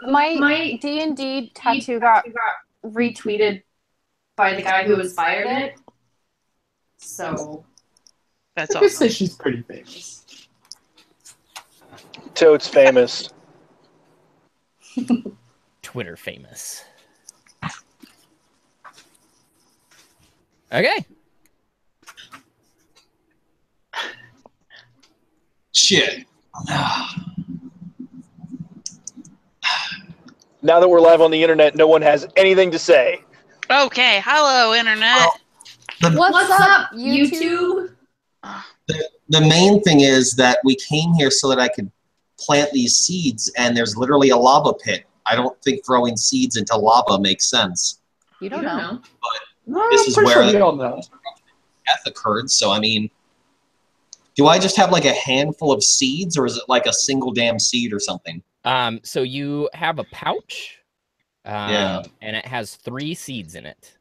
My D&D tattoo got retweeted by the guy who inspired it. So That's I could say awesome. she's pretty famous. Toad's famous. Twitter famous. Okay. Shit. Now that we're live on the internet, no one has anything to say. Okay, hello, Internet. what's up, YouTube? The main thing is that we came here so that I could plant these seeds, and there's literally a lava pit. I don't think throwing seeds into lava makes sense. You don't know. No, This I'm is pretty where sure we all know. death occurred, so I mean, do I just have like a handful of seeds, or is it like a single damn seed or something? So you have a pouch, Yeah. and it has 3 seeds in it.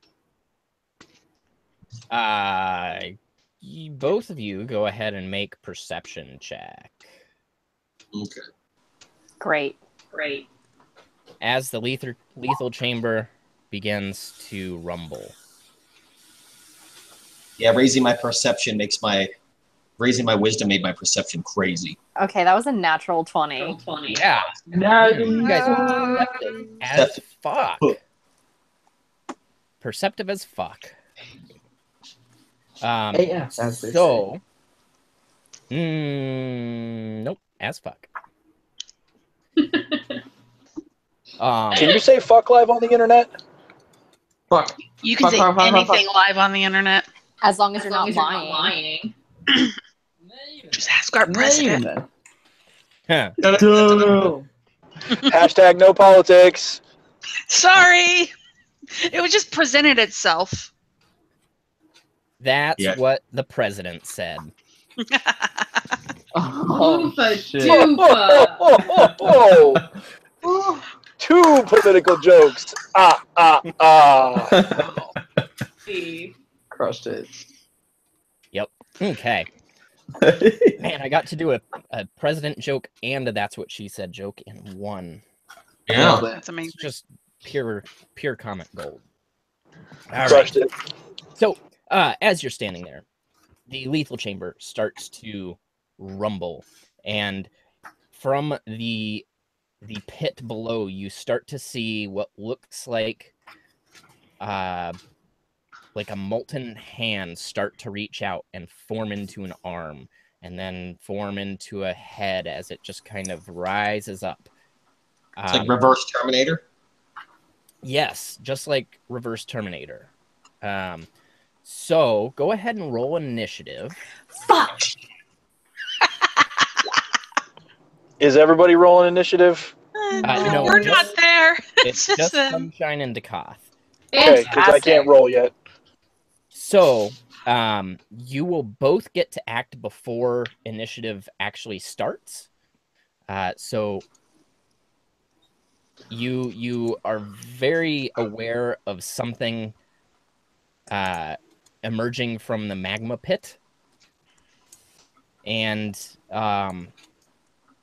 Both of you go ahead and make perception check. Okay. Great. As the lethal chamber begins to rumble. Yeah, raising my wisdom made my perception crazy. Okay, that was a natural 20. Yeah. You guys are perceptive as fuck. Perceptive as fuck. AF, as they So, nope, as fuck. Can you say fuck live on the internet? Fuck. You can say anything live on the internet. As long as you're not lying. Just ask our president. Huh. Hashtag no politics. Sorry, it was just presented itself. That's Yeah. what the president said. Oh, shit. Two political jokes. Crushed it. Yep. Okay. Man, I got to do a president joke and a that's what she said joke in one. Yeah. That's It's amazing. just pure comic gold. All Crushed right. it. So, as you're standing there, the lethal chamber starts to rumble, and from the pit below, you start to see what looks like a molten hand start to reach out and form into an arm, and then form into a head as it just kind of rises up. It's like reverse Terminator. Yes, just like reverse Terminator. So go ahead and roll an initiative. Fuck! Is everybody rolling initiative? No, we're not there. It's just Sunshine and Dakoth. Okay, because I can't roll yet. So you will both get to act before initiative actually starts. So you are very aware of something emerging from the magma pit, and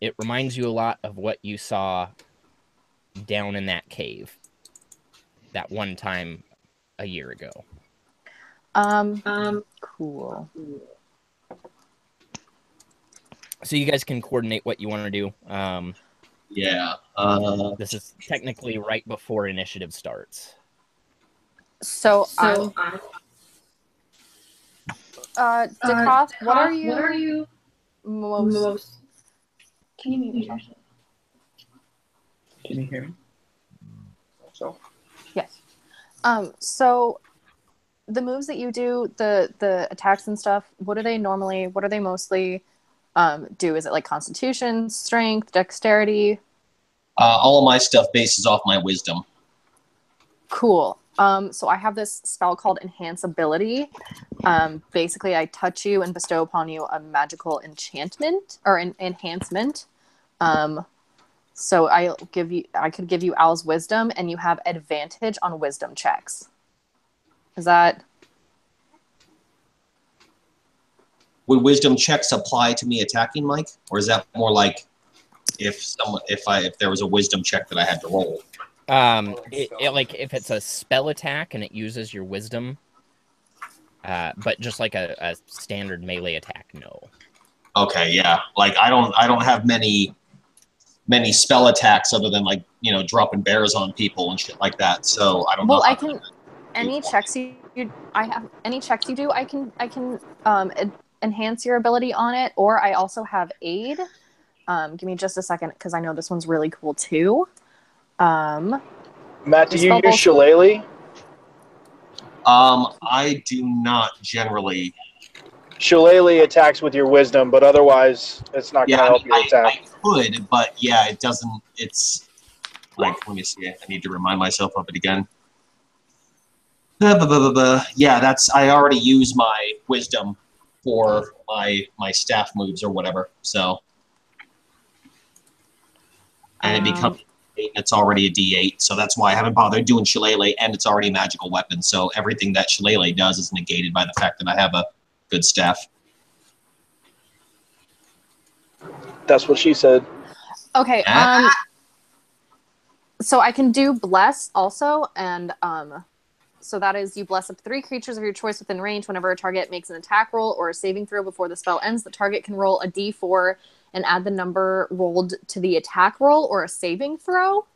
it reminds you a lot of what you saw down in that cave that one time a year ago. Cool. So you guys can coordinate what you want to do. Yeah. This is technically right before initiative starts. So Dakoth, what are you most... Can you mute yourself? Can you hear me? So. Yes. So the moves that you do, the attacks and stuff, what do they mostly do? Is it like constitution, strength, dexterity? All of my stuff bases off my wisdom. Cool. So I have this spell called Enhance Ability. Basically, I touch you and bestow upon you a magical enchantment or an enhancement. So I could give you Al's wisdom, and you have advantage on wisdom checks. Is that? Would wisdom checks apply to me attacking Mike, or is that more like if there was a wisdom check that I had to roll. Like if it's a spell attack and it uses your wisdom, but just like a standard melee attack, no. Okay, yeah. Like I don't have many spell attacks other than like dropping bears on people and shit like that. So I don't know. Well, I can any checks you do, I can enhance your ability on it, or I also have aid. Give me just a second because I know this one's really cool too. Matt, do you use Shillelagh? I do not generally. Shillelagh attacks with your wisdom, but otherwise it's not going to help you attack. I could, but yeah, it doesn't. It's like, let me see. I need to remind myself of it again. Yeah, I already use my wisdom for my staff moves or whatever. So, and it becomes 8, and it's already a D8. So that's why I haven't bothered doing Shillelagh, and it's already a magical weapon. So everything that Shillelagh does is negated by the fact that I have a good staff. That's what she said. Okay. So I can do bless also, and so that is you bless up 3 creatures of your choice within range. Whenever a target makes an attack roll or a saving throw before the spell ends, the target can roll a D4 and add the number rolled to the attack roll or a saving throw.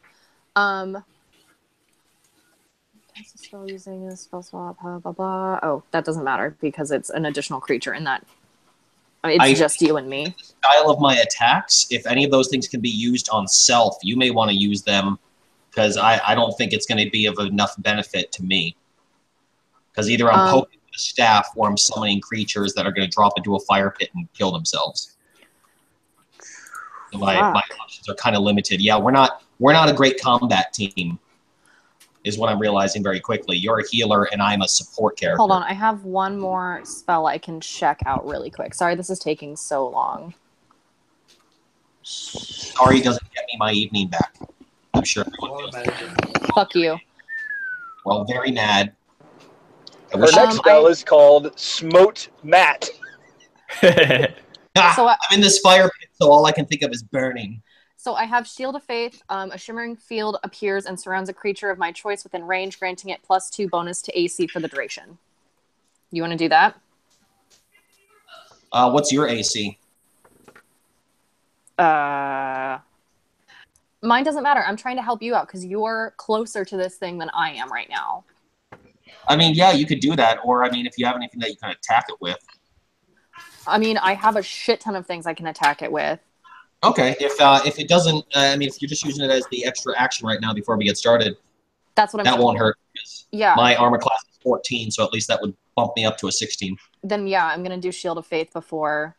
Spell using a spell swap, blah blah blah. Oh, that doesn't matter because it's an additional creature in that. It's just you and me. Style of my attacks, if any of those things can be used on self, you may want to use them because I don't think it's going to be of enough benefit to me. Because either I'm poking with a staff or I'm summoning creatures that are going to drop into a fire pit and kill themselves. So my options are kind of limited. Yeah, we're not a great combat team, is what I'm realizing very quickly. You're a healer and I'm a support character. Hold on, I have one more spell I can check out really quick. Sorry, this is taking so long. Sorry doesn't get me my evening back. I'm sure everyone feels. Fuck you. Well, very mad. Her next spell is called Smote Matt. So I'm in this fire pit, so all I can think of is burning. So I have Shield of Faith. A shimmering field appears and surrounds a creature of my choice within range, granting it +2 bonus to AC for the duration. You want to do that? What's your AC? Mine doesn't matter. I'm trying to help you out because you're closer to this thing than I am right now. I mean, yeah, you could do that. Or, I mean, if you have anything that you can attack it with. I mean, I have a shit ton of things I can attack it with. Okay. If it doesn't, I mean, if you're just using it as the extra action right now before we get started, that's what I'm saying. That won't hurt. Yeah. My armor class is 14, so at least that would bump me up to a 16. Then, yeah, I'm going to do Shield of Faith before.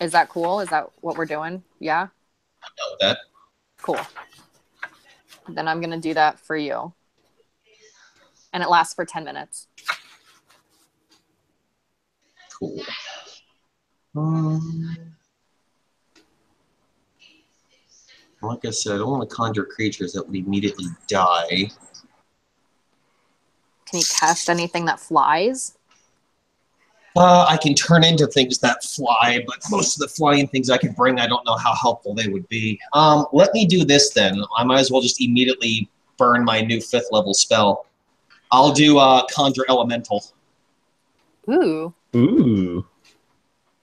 Is that cool? Is that what we're doing? Yeah? I'm done with that. Cool. Then I'm going to do that for you. And it lasts for 10 minutes. Cool. Like I said, I don't want to conjure creatures that would immediately die. Can you cast anything that flies? I can turn into things that fly, but most of the flying things I can bring, I don't know how helpful they would be. Let me do this then. I might as well just immediately burn my new 5th level spell. I'll do Conjure Elemental. Ooh. Ooh.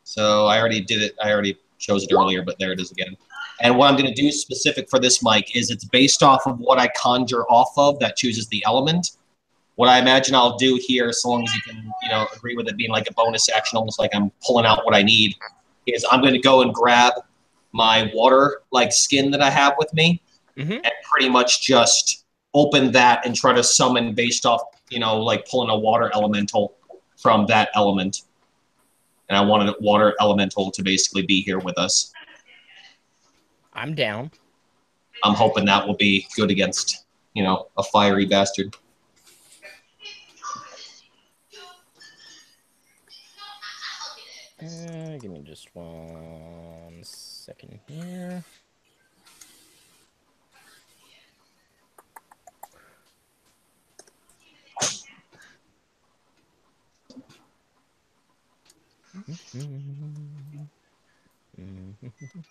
So I already did it. I already chose it earlier, but there it is again. And what I'm going to do specific for this, Mike, is it's based off of what I conjure off of that chooses the element. What I imagine I'll do here, so long as you can, agree with it being like a bonus action, almost like I'm pulling out what I need, is I'm going to go and grab my water-like skin that I have with me, and pretty much just open that and try to summon based off, like pulling a water elemental from that element. And I wanted a water elemental to basically be here with us. I'm down. I'm hoping that will be good against, a fiery bastard. Give me just 1 second here.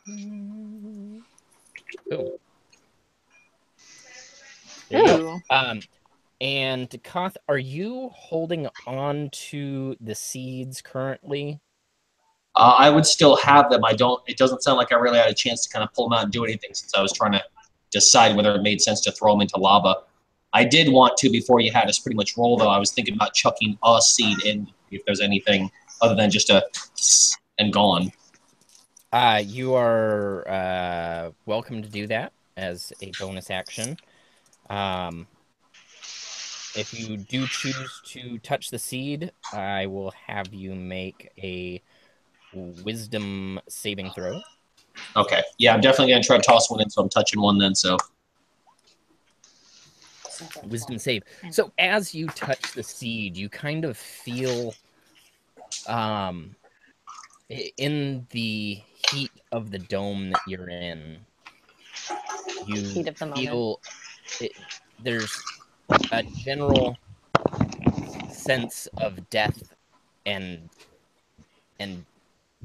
Boom. There you go. Ooh. And Koth, are you holding on to the seeds currently? I would still have them. I don't. It doesn't sound like I really had a chance to kind of pull them out and do anything since I was trying to decide whether it made sense to throw them into lava. I did want to before you had us pretty much roll though. I was thinking about chucking a seed in if there's anything other than just a and gone. You are welcome to do that as a bonus action. If you do choose to touch the seed, I will have you make a wisdom saving throw. Okay. Yeah, I'm definitely gonna try to toss one in, so I'm touching one then. So Wisdom save. So as you touch the seed, you kind of feel in the heat of the dome that you're in, you Heat of the moment. feel there's a general sense of death and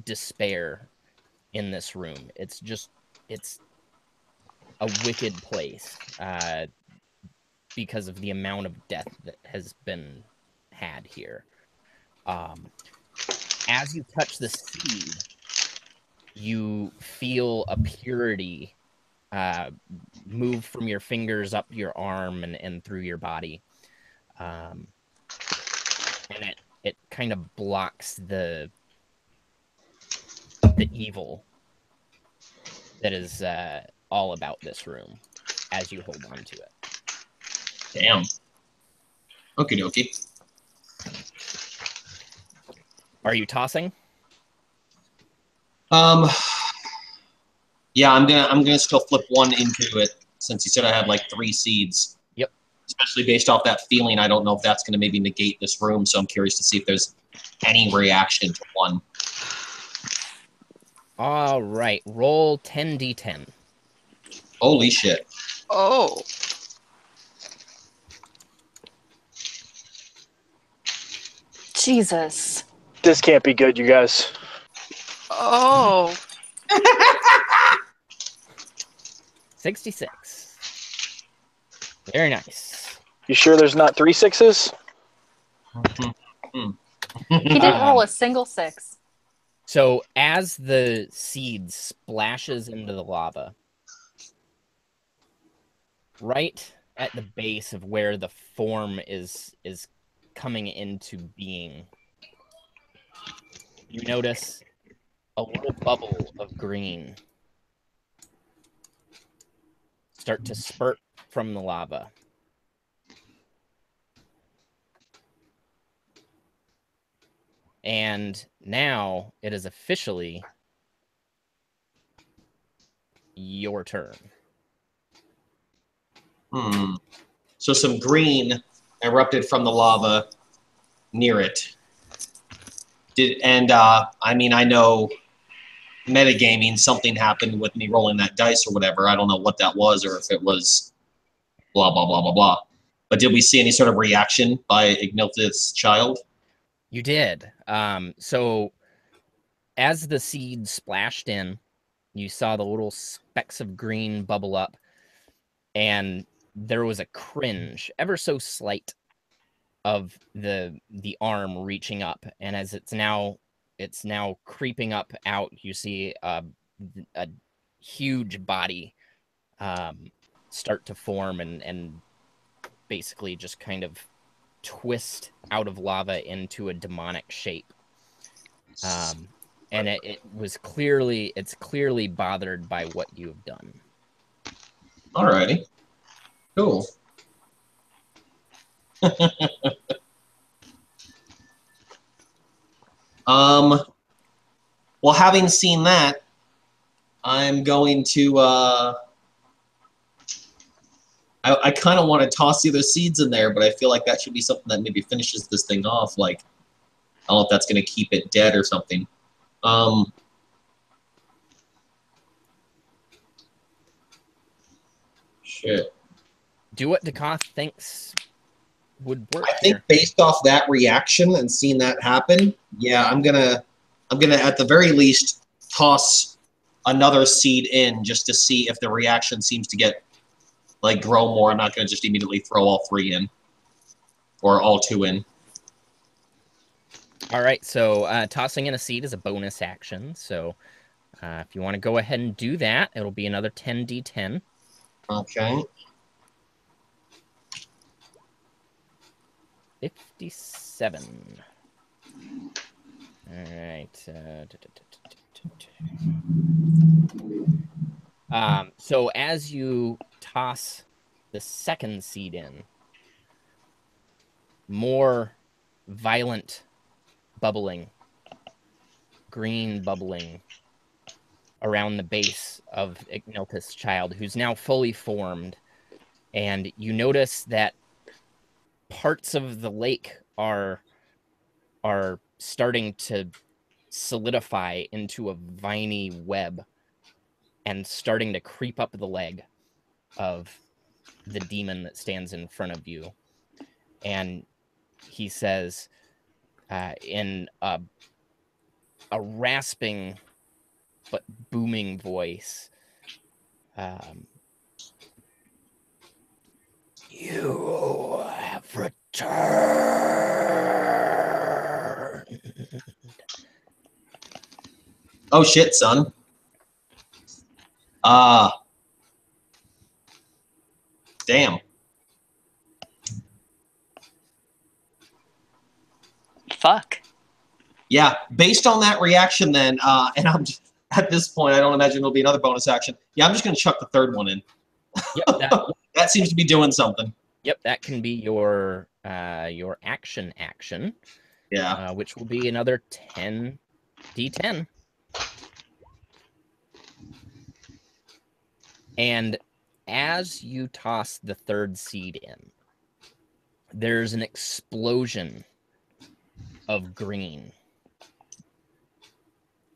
despair in this room. It's a wicked place because of the amount of death that has been had here. As you touch the seed, you feel a purity move from your fingers up your arm and through your body. And it kind of blocks the evil that is all about this room as you hold on to it. damn. Okie dokie. Are you tossing? Yeah, I'm gonna still flip one into it since you said I had like 3 seeds. Yep. Especially based off that feeling, I don't know if that's gonna maybe negate this room. So I'm curious to see if there's any reaction to one. All right, roll 10d10. Holy shit! Oh. Jesus. This can't be good, you guys. Oh. 66. Very nice. You sure there's not 3 6s? He didn't roll a single 6. So as the seed splashes into the lava, right at the base of where the form is coming into being, you notice a little bubble of green start to spurt from the lava. And now it is officially your turn. So some green erupted from the lava near it. I mean, I know metagaming, something happened with me rolling that dice or whatever. I don't know what that was or if it was blah, blah, blah, blah, blah. But did we see any sort of reaction by Ignilth's child? You did. So as the seed splashed in, you saw the little specks of green bubble up, and there was a cringe, ever so slight, of the arm reaching up, and as it's now creeping up out, you see a huge body start to form and basically just kind of twist out of lava into a demonic shape. And it's clearly bothered by what you have done. Alrighty. Cool. Well, having seen that, I'm going to I kind of want to toss the other seeds in there, but I feel like that should be something that maybe finishes this thing off. Like, I don't know if that's going to keep it dead or something. Shit. Do what Duncaster thinks would work. I think based off that reaction and seeing that happen, yeah, I'm gonna at the very least toss another seed in just to see if the reaction seems to get grow more. I'm not going to just immediately throw all 3 in or all 2 in. All right, so tossing in a seed is a bonus action. So if you want to go ahead and do that, it'll be another 10d10. Okay. 57. All right. So as you toss the second seed in, more violent bubbling, green bubbling around the base of Ignilthus' child, who's now fully formed. And you notice that parts of the lake are starting to solidify into a viney web and starting to creep up the leg of the demon that stands in front of you. And he says in a rasping but booming voice, you have returned. Oh shit, son. Damn. Fuck. Yeah, based on that reaction then, and I'm just, at this point, I don't imagine there'll be another bonus action. Yeah, I'm just going to chuck the 3rd one in. Yep, that seems to be doing something. Yep, that can be your action, Yeah. which will be another 10d10. And as you toss the 3rd seed in, there's an explosion of green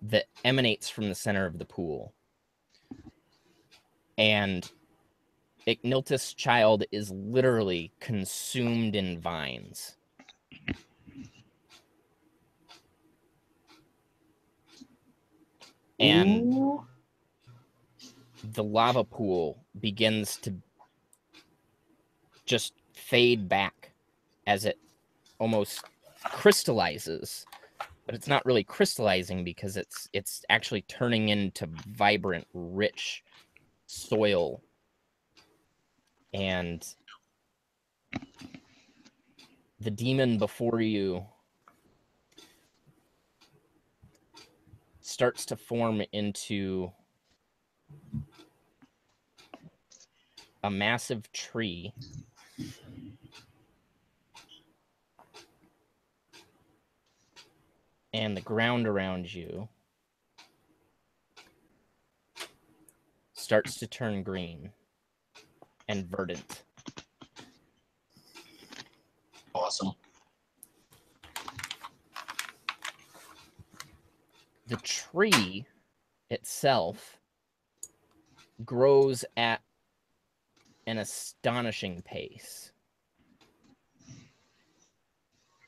that emanates from the center of the pool. And Ignilthus' child is literally consumed in vines. And Ooh. the lava pool begins to just fade back as it almost crystallizes, but it's not really crystallizing because it's actually turning into vibrant, rich soil. And the demon before you starts to form into a massive tree. And the ground around you starts to turn green and verdant. Awesome. The tree itself grows at an astonishing pace.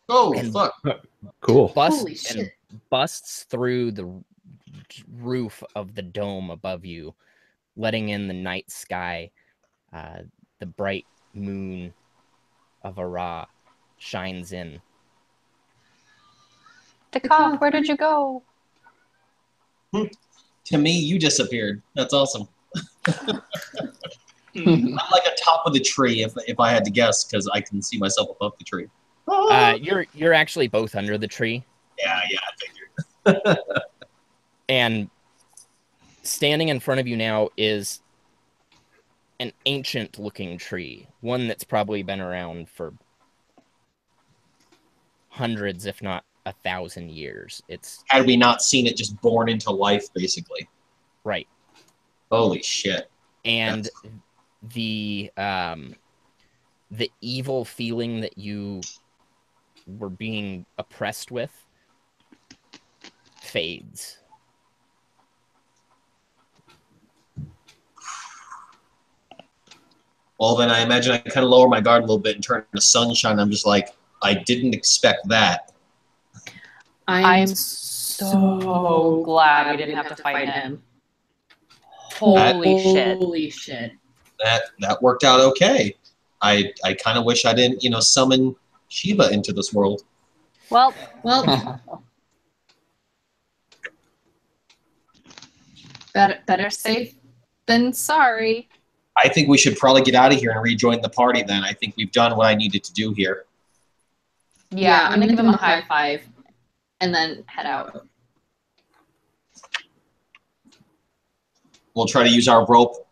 Oh, And fuck. Cool. Holy shit. busts through the roof of the dome above you, letting in the night sky. The bright moon of Ara shines in. Decop, where did you go? To me, you disappeared. That's awesome. I'm like atop of the tree, if I had to guess, because I can see myself above the tree. You're actually both under the tree. Yeah, I figured. And standing in front of you now is an ancient-looking tree, one that's probably been around for hundreds, if not 1,000 years. It's Had we not seen it just born into life, basically. right. Holy shit. And the evil feeling that you were being oppressed with fades. Well, then I imagine I kind of lower my guard a little bit and turn to sunshine. I'm just like, I didn't expect that. I'm so glad we didn't have to fight him. Holy shit. Holy shit. That worked out okay. I kind of wish I didn't, summon Shiva into this world. Well, better safe than sorry. I think we should probably get out of here and rejoin the party then. I think we've done what I needed to do here. Yeah, I'm gonna give him a high five and then head out. We'll try to use our rope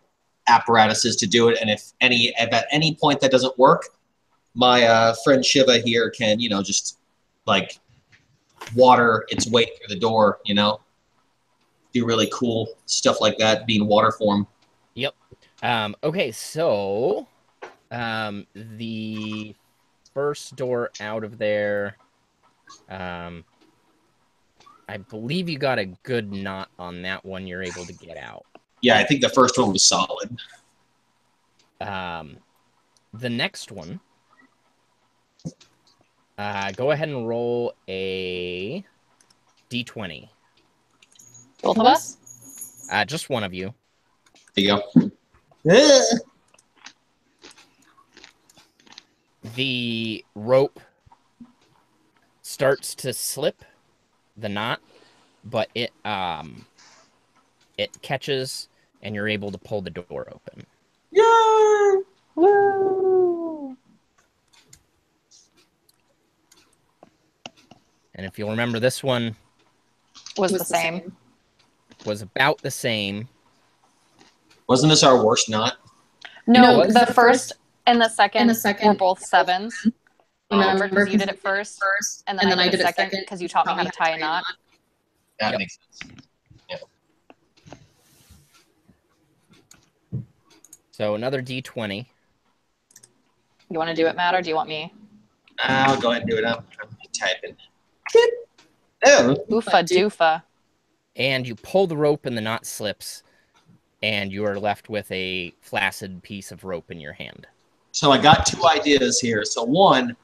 apparatuses to do it, and if at any point that doesn't work, my friend Shiva here can, just like water its way through the door, do really cool stuff like that, be in water form. Yep. Okay, so the first door out of there, I believe you got a good knot on that one. You're able to get out. Yeah, I think the first one was solid. The next one, go ahead and roll a d20. both of us? Just one of you. There you go. The rope starts to slip the knot, but it catches and you're able to pull the door open. Yeah. Woo! And if you'll remember, this one Was the same. was about the same. Wasn't this our worst knot? No, was the the first and the second, second were both sevens. Remember, because you did it first, and then I did it second because you taught me how to tie a knot. That Yep. makes sense. So another d20. You want to do it, Matt, or do you want me? I'll go ahead and do it. I'm typing. Oh. Oofa doofa. And you pull the rope and the knot slips, and you are left with a flaccid piece of rope in your hand. So I got two ideas here. So one,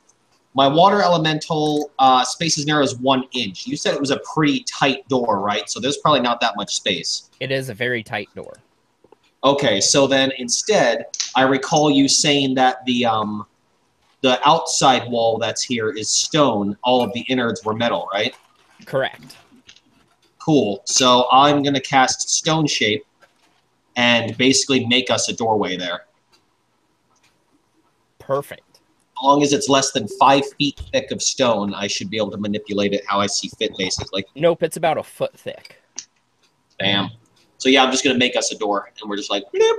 my water elemental space is narrow as 1 inch. You said it was a pretty tight door, right? So there's probably not that much space. It is a very tight door. Okay, so then instead, I recall you saying that the outside wall that's here is stone. All of the innards were metal, right? Correct. Cool. So I'm going to cast Stone Shape and basically make us a doorway there. Perfect. As long as it's less than 5 feet thick of stone, I should be able to manipulate it how I see fit, basically. Nope, it's about a foot thick. Bam. So yeah, I'm just going to make us a door, and we're just like, bloop.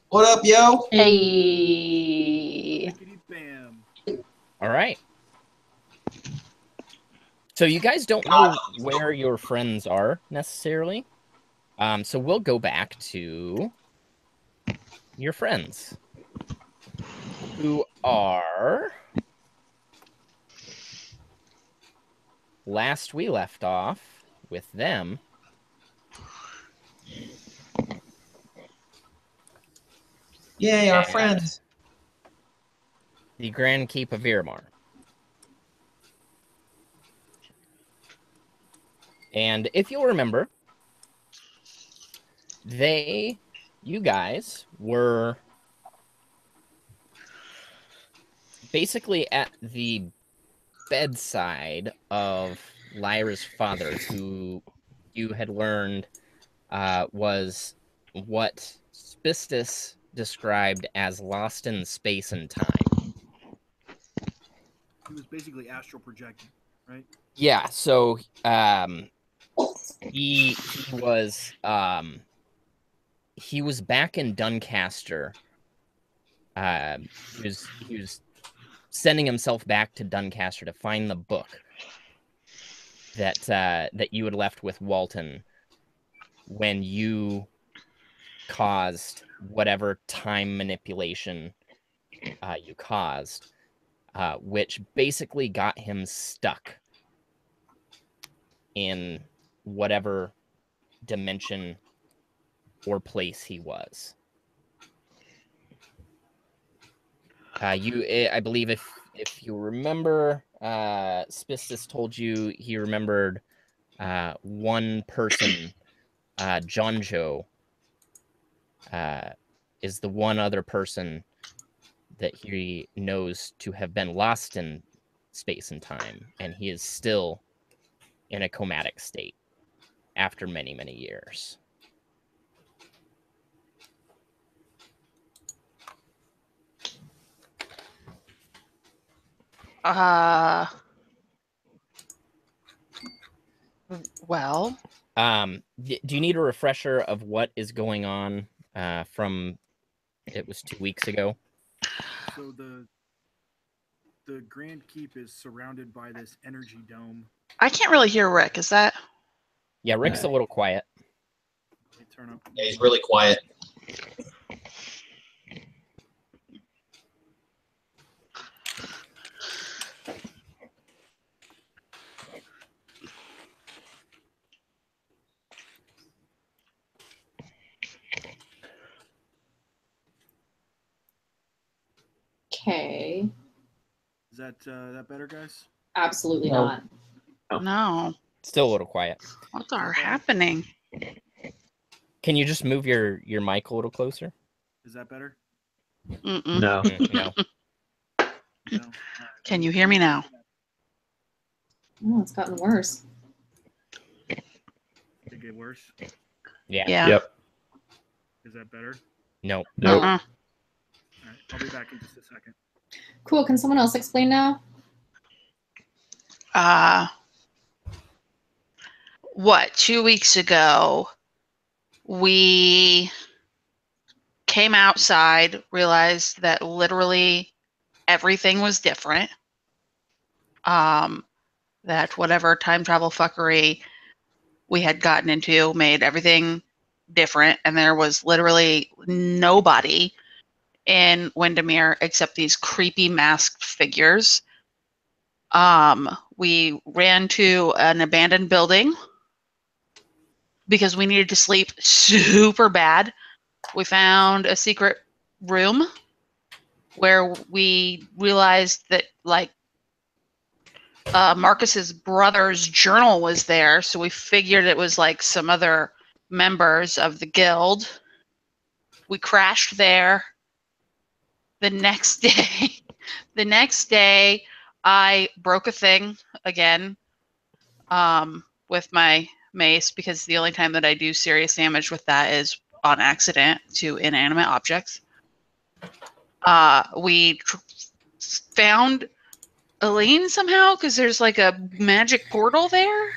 What up, yo? Hey. All right. So you guys don't know where your friends are necessarily. So we'll go back to your friends, who are, last we left off with them, Yay, our and friends. the Grand Keep of Viramar. And if you'll remember, you guys were basically at the bedside of Lyra's father, who you had learned was what Spistus described as lost in space and time. He was basically astral projecting, right? Yeah, so he was back in Duncaster. He was sending himself back to Duncaster to find the book that you had left with Walton when you caused whatever time manipulation you caused, which basically got him stuck in whatever dimension or place he was. I believe if you remember, Spistus told you he remembered one person, Jonjo, is the one other person that he knows to have been lost in space and time, and he is still in a comatic state after many, many years. Well, do you need a refresher of what is going on from it was 2 weeks ago? So the Grand Keep is surrounded by this energy dome. I can't really hear Rick. Is that? Yeah, Rick's a little quiet. Let me turn up. Yeah, he's really quiet. Okay. Is that better, guys? Absolutely No. not. No. Still a little quiet. What are happening? Can you just move your mic a little closer? Is that better? Mm-mm. No. No. No. All right. Can you hear me now? Oh, it's gotten worse. Did it get worse? Yeah. Yeah. Yep. Is that better? No. Nope. Uh-uh. All right. I'll be back in just a second. Cool. Can someone else explain now? What, 2 weeks ago, we came outside, realized that literally everything was different. That whatever time travel fuckery we had gotten into made everything different, and there was literally nobody in Windermere except these creepy masked figures. We ran to an abandoned building because we needed to sleep super bad. We found a secret room where we realized that, like, Marcus's brother's journal was there, so we figured it was like some other members of the guild. We crashed there. The next day, I broke a thing again with my mace, because the only time that I do serious damage with that is on accident to inanimate objects. We found Elaine somehow, because there's like a magic portal there.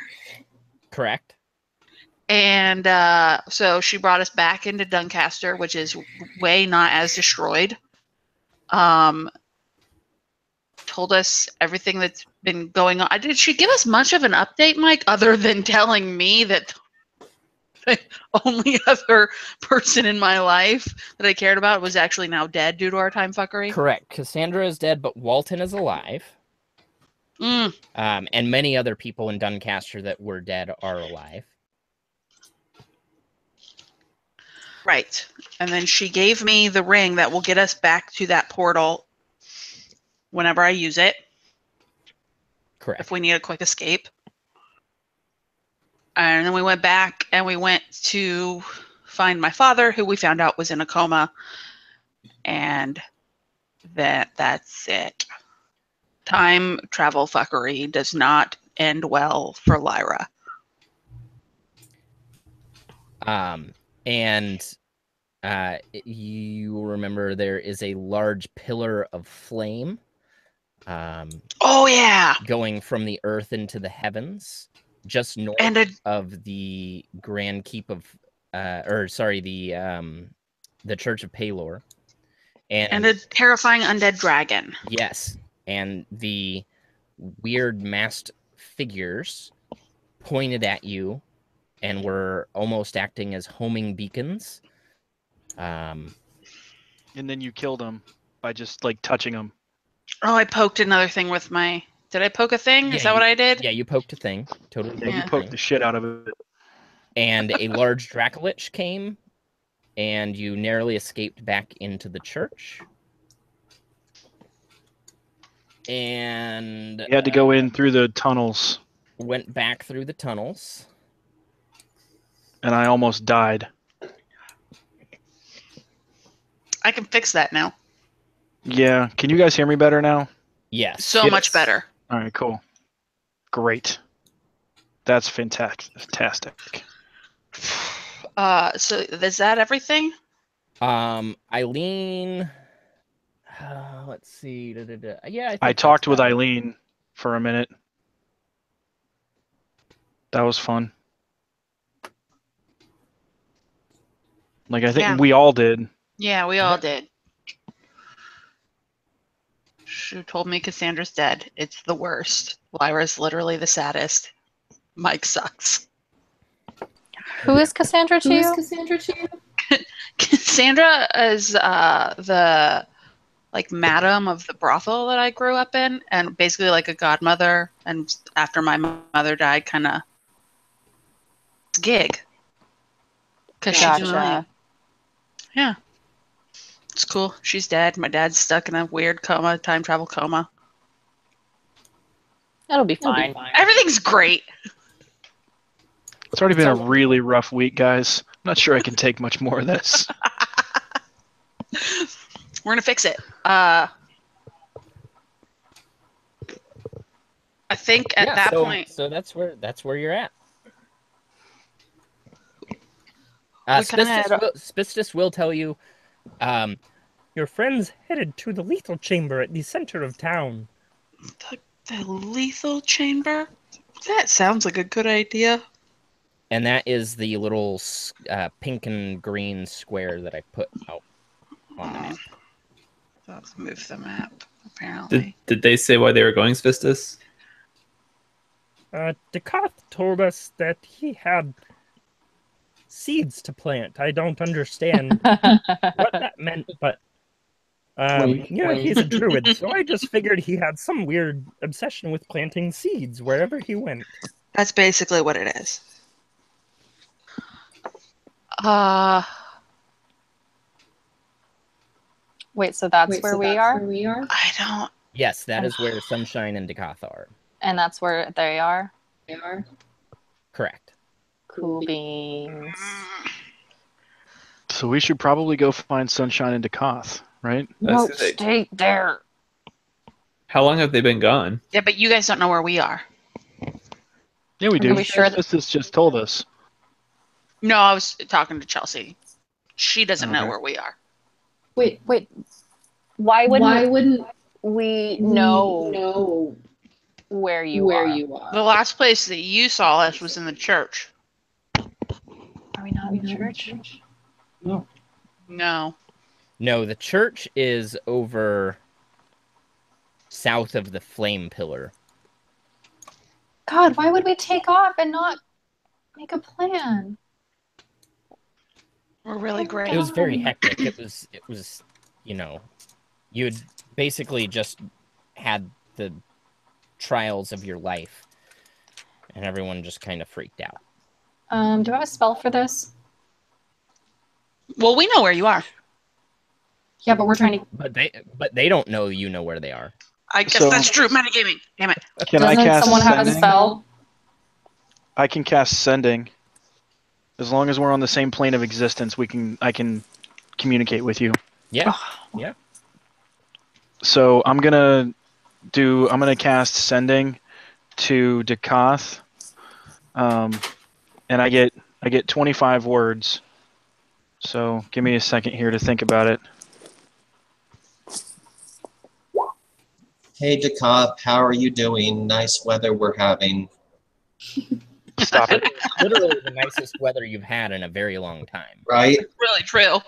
Correct. And so she brought us back into Duncaster, which is way not as destroyed. Told us everything that's been going on. Did she give us much of an update, Mike, other than telling me that the only other person in my life that I cared about was actually now dead due to our time fuckery? Correct. Cassandra is dead, but Walton is alive. And many other people in Duncaster that were dead are alive. Right. And then she gave me the ring that will get us back to that portal whenever I use it. Correct. If we need a quick escape. And then we went back and we went to find my father, who we found out was in a coma. And that's it. Time travel fuckery does not end well for Lyra. And you remember there is a large pillar of flame. Oh yeah, going from the earth into the heavens, just north of the Grand Keep of, the Church of Palor, and a terrifying undead dragon. Yes, and the weird masked figures pointed at you and were almost acting as homing beacons. And then you killed him by just like touching him. Oh, I poked another thing with my. Did I poke a thing? Is that what I did? Yeah, you poked a thing. Totally. Yeah, you poked the shit out of it. And a large Dracolich came, and you narrowly escaped back into the church. And you had to go in through the tunnels. Went back through the tunnels. And I almost died. I can fix that now. Yeah. Can you guys hear me better now? Yes. So much better. All right, cool. Great. That's fantastic. So is that everything? Eileen. Let's see. Yeah, I think I that's talked with about it. Eileen for a minute. That was fun. Like, I think we all did. Yeah, we all did. She told me Cassandra's dead. It's the worst. Lyra's literally the saddest. Mike sucks. Who is Cassandra to you? Cassandra is the like madam of the brothel that I grew up in, and basically like a godmother. And after my mother died, kind of gig. Cause Gotcha. Yeah, it's cool. She's dead. My dad's stuck in a weird coma, time travel coma. That'll be fine. Everything's great. It's already been a really rough week, guys. I'm not sure I can take much more of this. We're gonna fix it. I think at that point. So that's where you're at. Spistus will tell you, your friends headed to the lethal chamber at the center of town. The lethal chamber? That sounds like a good idea. And that is the little pink and green square that I put out on the map. Let's move the map, apparently. Did they say why they were going, Spistus? Dekoth told us that he had seeds to plant. I don't understand what that meant, but he's a druid, so I just figured he had some weird obsession with planting seeds wherever he went. That's basically what it is. Wait, so that's where we are? I don't. Yes, that is where Sunshine and Dekoth are. And that's where they are? Correct. Cool beans. So we should probably go find Sunshine and Dekoth, right? No, stay there. How long have they been gone? Yeah, but you guys don't know where we are. Yeah, we do. Are we sure that- This just told us. No, I was talking to Chelsea. She doesn't know where we are. Wait. Why wouldn't we know where you are? The last place that you saw us was in the church. Are we not in the church? No. No, the church is over south of the flame pillar. God, why would we take off and not make a plan? We're really great. It was very hectic. It was, you had basically just had the trials of your life, and everyone just kind of freaked out. Do I have a spell for this? Well, we know where you are. Yeah, but we're trying to. But they don't know you know where they are. I guess that's true. Metagaming. Damn it. Can I cast someone have sending? a spell? I can cast sending. As long as we're on the same plane of existence, I can communicate with you. Yeah. Yeah. So I'm gonna cast sending to Dekoth. And I get 25 words. So give me a second here to think about it. Hey, Dekoth, how are you doing? Nice weather we're having. Stop it. Literally the nicest weather you've had in a very long time. Right? Really true.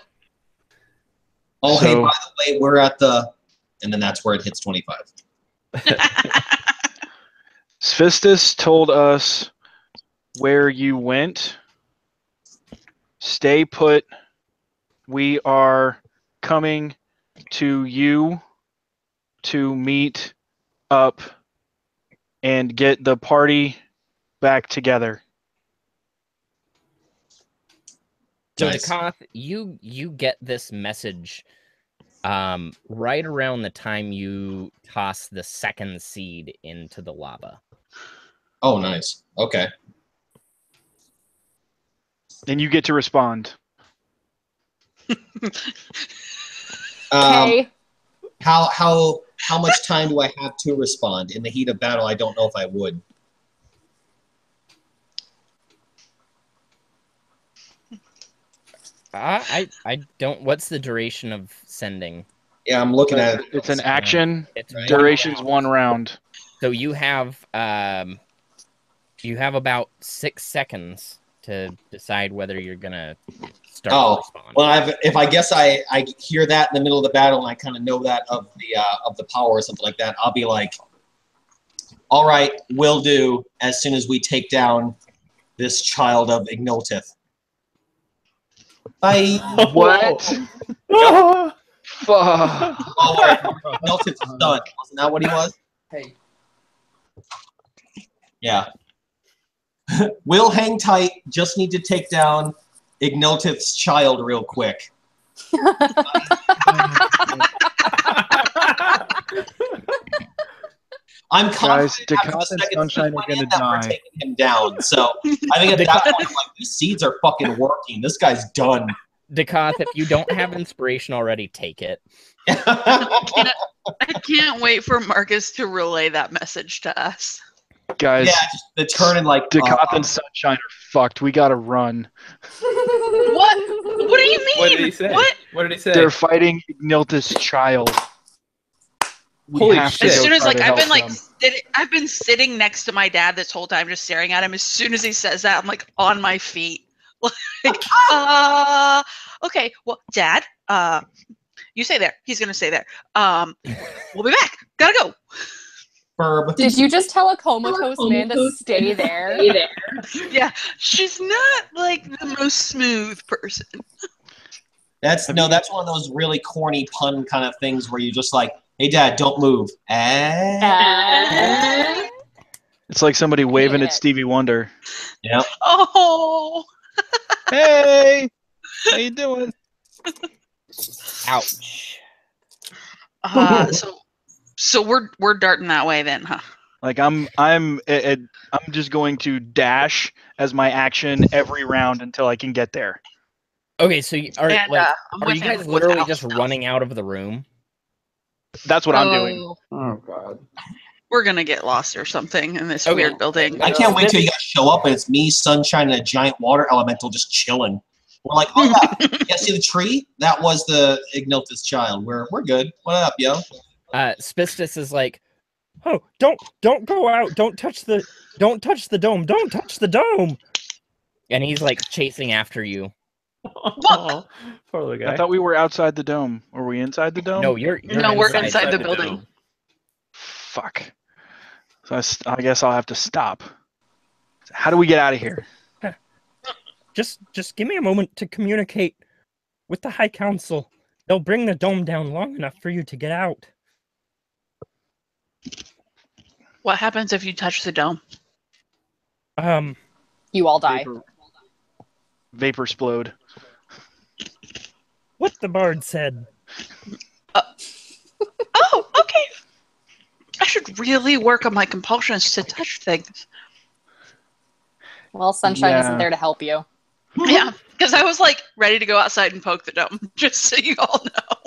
Oh, hey, by the way, we're at the... And then that's where it hits 25. Sphistus told us where you went. Stay put. We are coming to you to meet up and get the party back together. So Nice. Dekoth, you get this message right around the time you toss the second seed into the lava. Oh, nice. Okay. And you get to respond. Okay. How much time do I have to respond? In the heat of battle, I don't know if I would. I don't. What's the duration of sending? Yeah, I'm looking at it. It's an action. It's Right. Duration's 1 round. So you have about 6 seconds to decide whether you're gonna start to respond. Well, if I guess I hear that in the middle of the battle and I kind of know that of the power or something like that, I'll be like, all right, will do as soon as we take down this child of Ignotith. Bye. What? Yep. Fuck. Oh, wait. Ignotith's son. Wasn't that what he was? Hey. Yeah. We'll hang tight. Just need to take down Ignotith's child real quick. I'm Guys, confident after the Dakota and second Sunshine are gonna that we're die. taking him down. So I think at that point, like, these seeds are fucking working. This guy's done. Dakath, if you don't have inspiration already, take it. I can't wait for Marcus to relay that message to us. Guys, Yeah, just the turn and like Dakota and Sunshine are fucked. We gotta run. What? What do you mean? What did he say? What? What did he say? They're fighting Ignilth's child. We Holy have to shit. As go soon as try like to I've help been like them. I've been sitting next to my dad this whole time, just staring at him. As soon as he says that, I'm like on my feet. Like, okay, well, Dad, you stay there. He's gonna stay there. We'll be back. Gotta go. Burb. Did you just tell a comatose man to stay there? Yeah, she's not like the most smooth person. That's one of those really corny pun kind of things where you just like, hey, Dad, don't move. It's like somebody waving at Stevie Wonder. Yeah. Oh. Hey, how you doing? Ouch. So we're darting that way then, huh? Like I'm just going to dash as my action every round until I can get there. Okay, so are And, I'm are with you him guys with literally house just stuff. running out of the room? That's what I'm doing. Oh god. We're gonna get lost or something in this Okay. weird building. I can't wait till you guys show up and it's me, Sunshine, and a giant water elemental just chilling. We're like, oh yeah, yeah, see the tree? That was the Ignotith's child. We're good. What up, yo? Spistus is like, Oh, don't go out. Don't touch the dome. Don't touch the dome. and he's like chasing after you. Oh, poor little guy. I thought we were outside the dome. Are we inside the dome? No, you're No, we're inside inside the the building. dome. Fuck. So I guess I'll have to stop. How do we get out of here? Just give me a moment to communicate with the High Council. They'll bring the dome down long enough for you to get out. What happens if you touch the dome? You all die. Vapor explode. What the bard said. Oh, okay. I should really work on my compulsions to touch things. Well, Sunshine Yeah. isn't there to help you. Yeah, because I was like ready to go outside and poke the dome, just so you all know.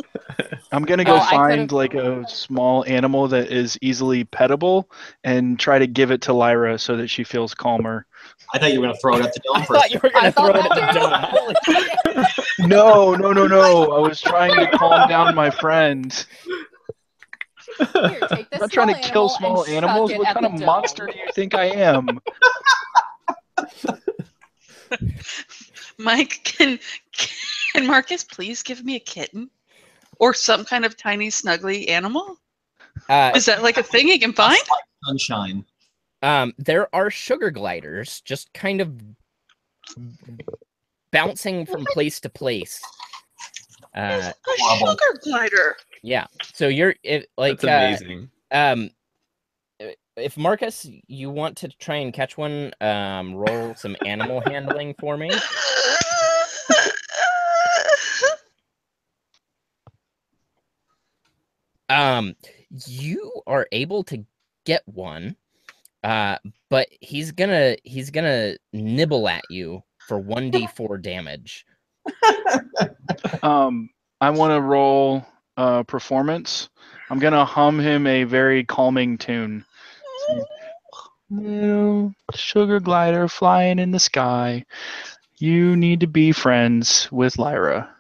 I'm gonna go Well, I find could've- like a small animal that is easily pettable and try to give it to Lyra so that she feels calmer. I thought you were gonna throw it at the dome I first. thought you were gonna I throw thought it at the that dome. Holy shit. No. I was trying to calm down my friend. Here, take this I'm not trying to small kill animal small and animals. chuck it What at kind the of dome. monster do you think I am? Mike, can Marcus please give me a kitten or some kind of tiny snuggly animal? Is that like a thing he can find? Sunshine. There are sugar gliders just kind of bouncing from place to place. A sugar glider. Yeah. So you're That's amazing. If Marcus, you want to try and catch one, roll some animal handling for me. You are able to get one, but he's gonna nibble at you for 1d4 damage. I want to roll performance, I'm gonna hum him a very calming tune. Saying, little sugar glider flying in the sky. You need to be friends with Lyra,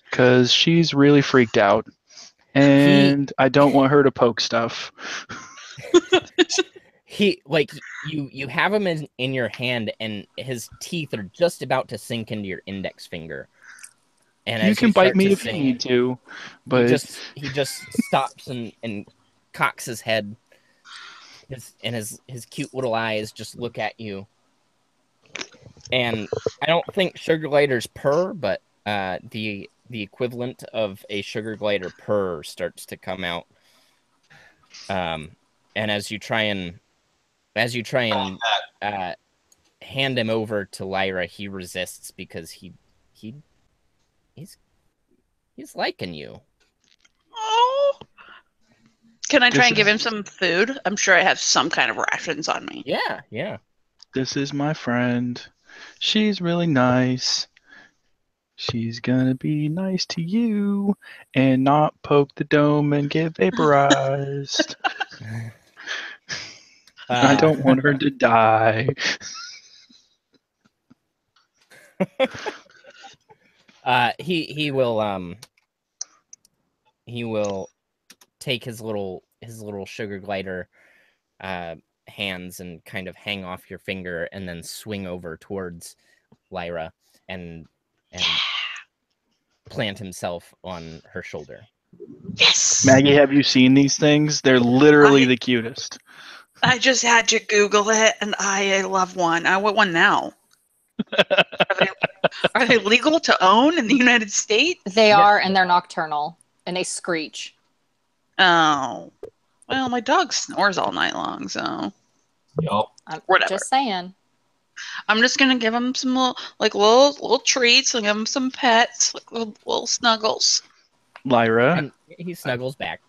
because she's really freaked out, and I don't want her to poke stuff. You have him in your hand, and his teeth are just about to sink into your index finger. And You as can bite start me to if you sing, need to, but he just stops and cocks his head. His cute little eyes just look at you. And I don't think sugar gliders purr, but the equivalent of a sugar glider purr starts to come out. And as you try and hand him over to Lyra, he resists because he's liking you. Oh. Can I try and give him some food? I'm sure I have some kind of rations on me. Yeah. This is my friend. She's really nice. She's gonna be nice to you and not poke the dome and get vaporized. I don't want her to die. He will take his little sugar glider hands and kind of hang off your finger and then swing over towards Lyra and plant himself on her shoulder. Yes! Maggie, have you seen these things? They're literally the cutest. I just had to Google it, and I love one. I want one now. Are they legal to own in the United States? They are, and they're nocturnal, and they screech. Oh. Well, my dog snores all night long, so... I'm whatever. Just saying. I'm just gonna give him some little treats and give him some pets, like little snuggles. Lyra. And he snuggles back.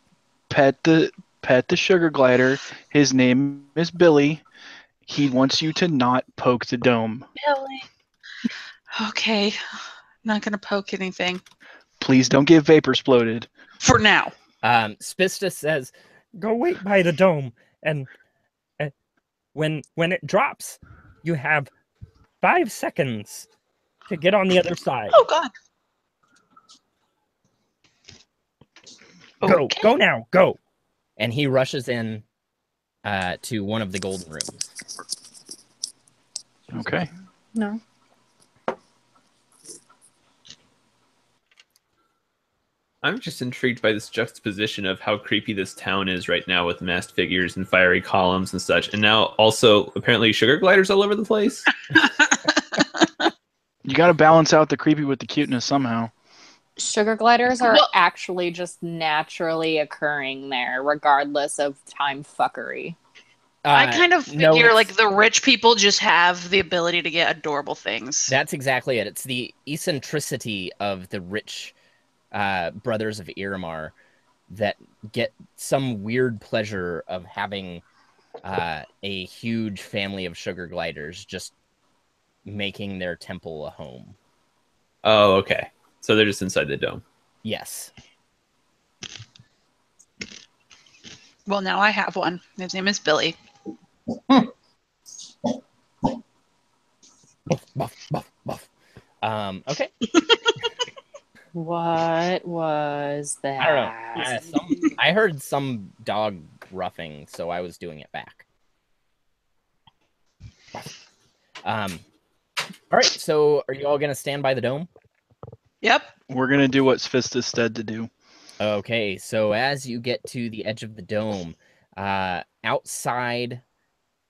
Pet the sugar glider. His name is Billy. He wants you to not poke the dome. Billy. Okay. Not gonna poke anything. Please don't get vapor exploded. For now. Spista says, "Go wait by the dome, and when it drops, you have 5 seconds to get on the other side." Oh God! Go now, go! And he rushes in to one of the golden rooms. Okay. No. I'm just intrigued by this juxtaposition of how creepy this town is right now with masked figures and fiery columns and such. And now also apparently sugar gliders all over the place. You got to balance out the creepy with the cuteness somehow. Sugar gliders are actually just naturally occurring there, regardless of time fuckery. I kind of figure like the rich people just have the ability to get adorable things. That's exactly it. It's the eccentricity of the rich brothers of Iramar that get some weird pleasure of having a huge family of sugar gliders just making their temple a home. Oh, okay. So they're just inside the dome. Yes. Well, now I have one. His name is Billy. Okay. What was that? I don't know. I heard some dog roughing, so I was doing it back. All right, so are you all going to stand by the dome? Yep. We're going to do what Spista said to do. Okay, so as you get to the edge of the dome, outside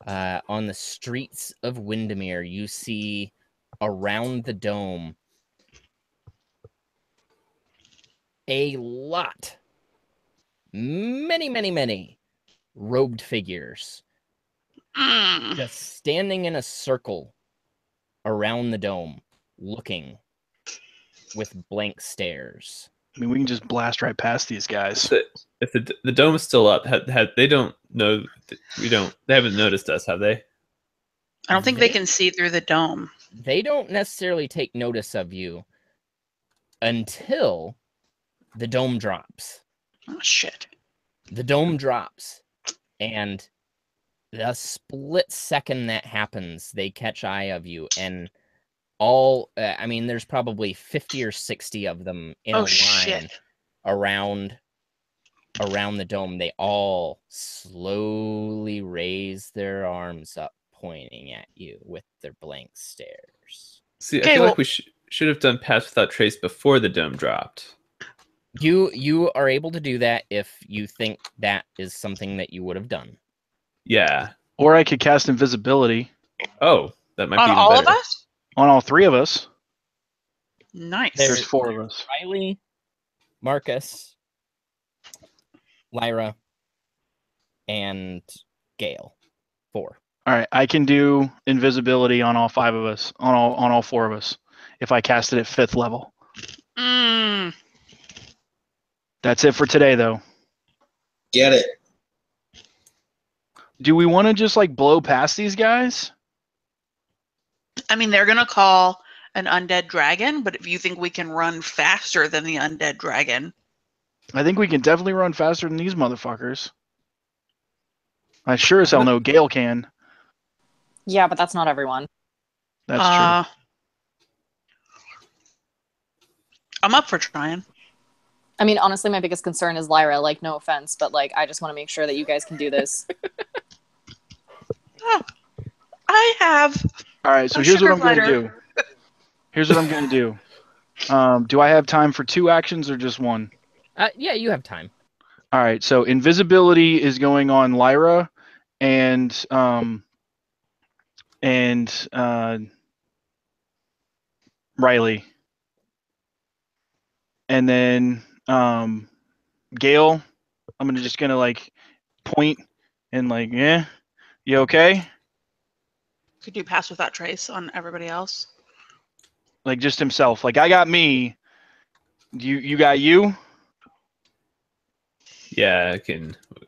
on the streets of Windermere, you see around the dome a lot, many robed figures just standing in a circle around the dome, looking with blank stares. I mean, we can just blast right past these guys. If the dome is still up, they don't know. They haven't noticed us, have they? I don't think they can see through the dome. They don't necessarily take notice of you until the dome drops. Oh, shit. The dome drops, and the split second that happens, they catch eye of you, and I mean, there's probably 50 or 60 of them in a line shit. around the dome. They all slowly raise their arms up, pointing at you with their blank stares. See, I feel like we should have done Pass Without Trace before the dome dropped. You are able to do that if you think that is something that you would have done. Yeah. Or I could cast invisibility. Oh, that might be even On all better. of us? On all three of us. Nice. There's four of us. Riley, Marcus, Lyra, and Gale. 4. All right, I can do invisibility on all 5 of us, on all 4 of us, if I cast it at 5th level. That's it for today, though. Get it. Do we want to just like blow past these guys? I mean, they're gonna call an undead dragon, but if you think we can run faster than the undead dragon, I think we can definitely run faster than these motherfuckers. I sure as hell know Gale can. Yeah, but that's not everyone. That's true. I'm up for trying. I mean, honestly, my biggest concern is Lyra. Like, no offense, but like, I just want to make sure that you guys can do this. I have. All right, so here's what I'm going to do. Here's what I'm going to do. Do I have time for 2 actions or just 1? Yeah, you have time. All right, so invisibility is going on Lyra and Riley. And then Gale, I'm just gonna like point and like, yeah, you okay? Could you pass without trace on everybody else? Like just himself. Like I got me. You got you? Yeah,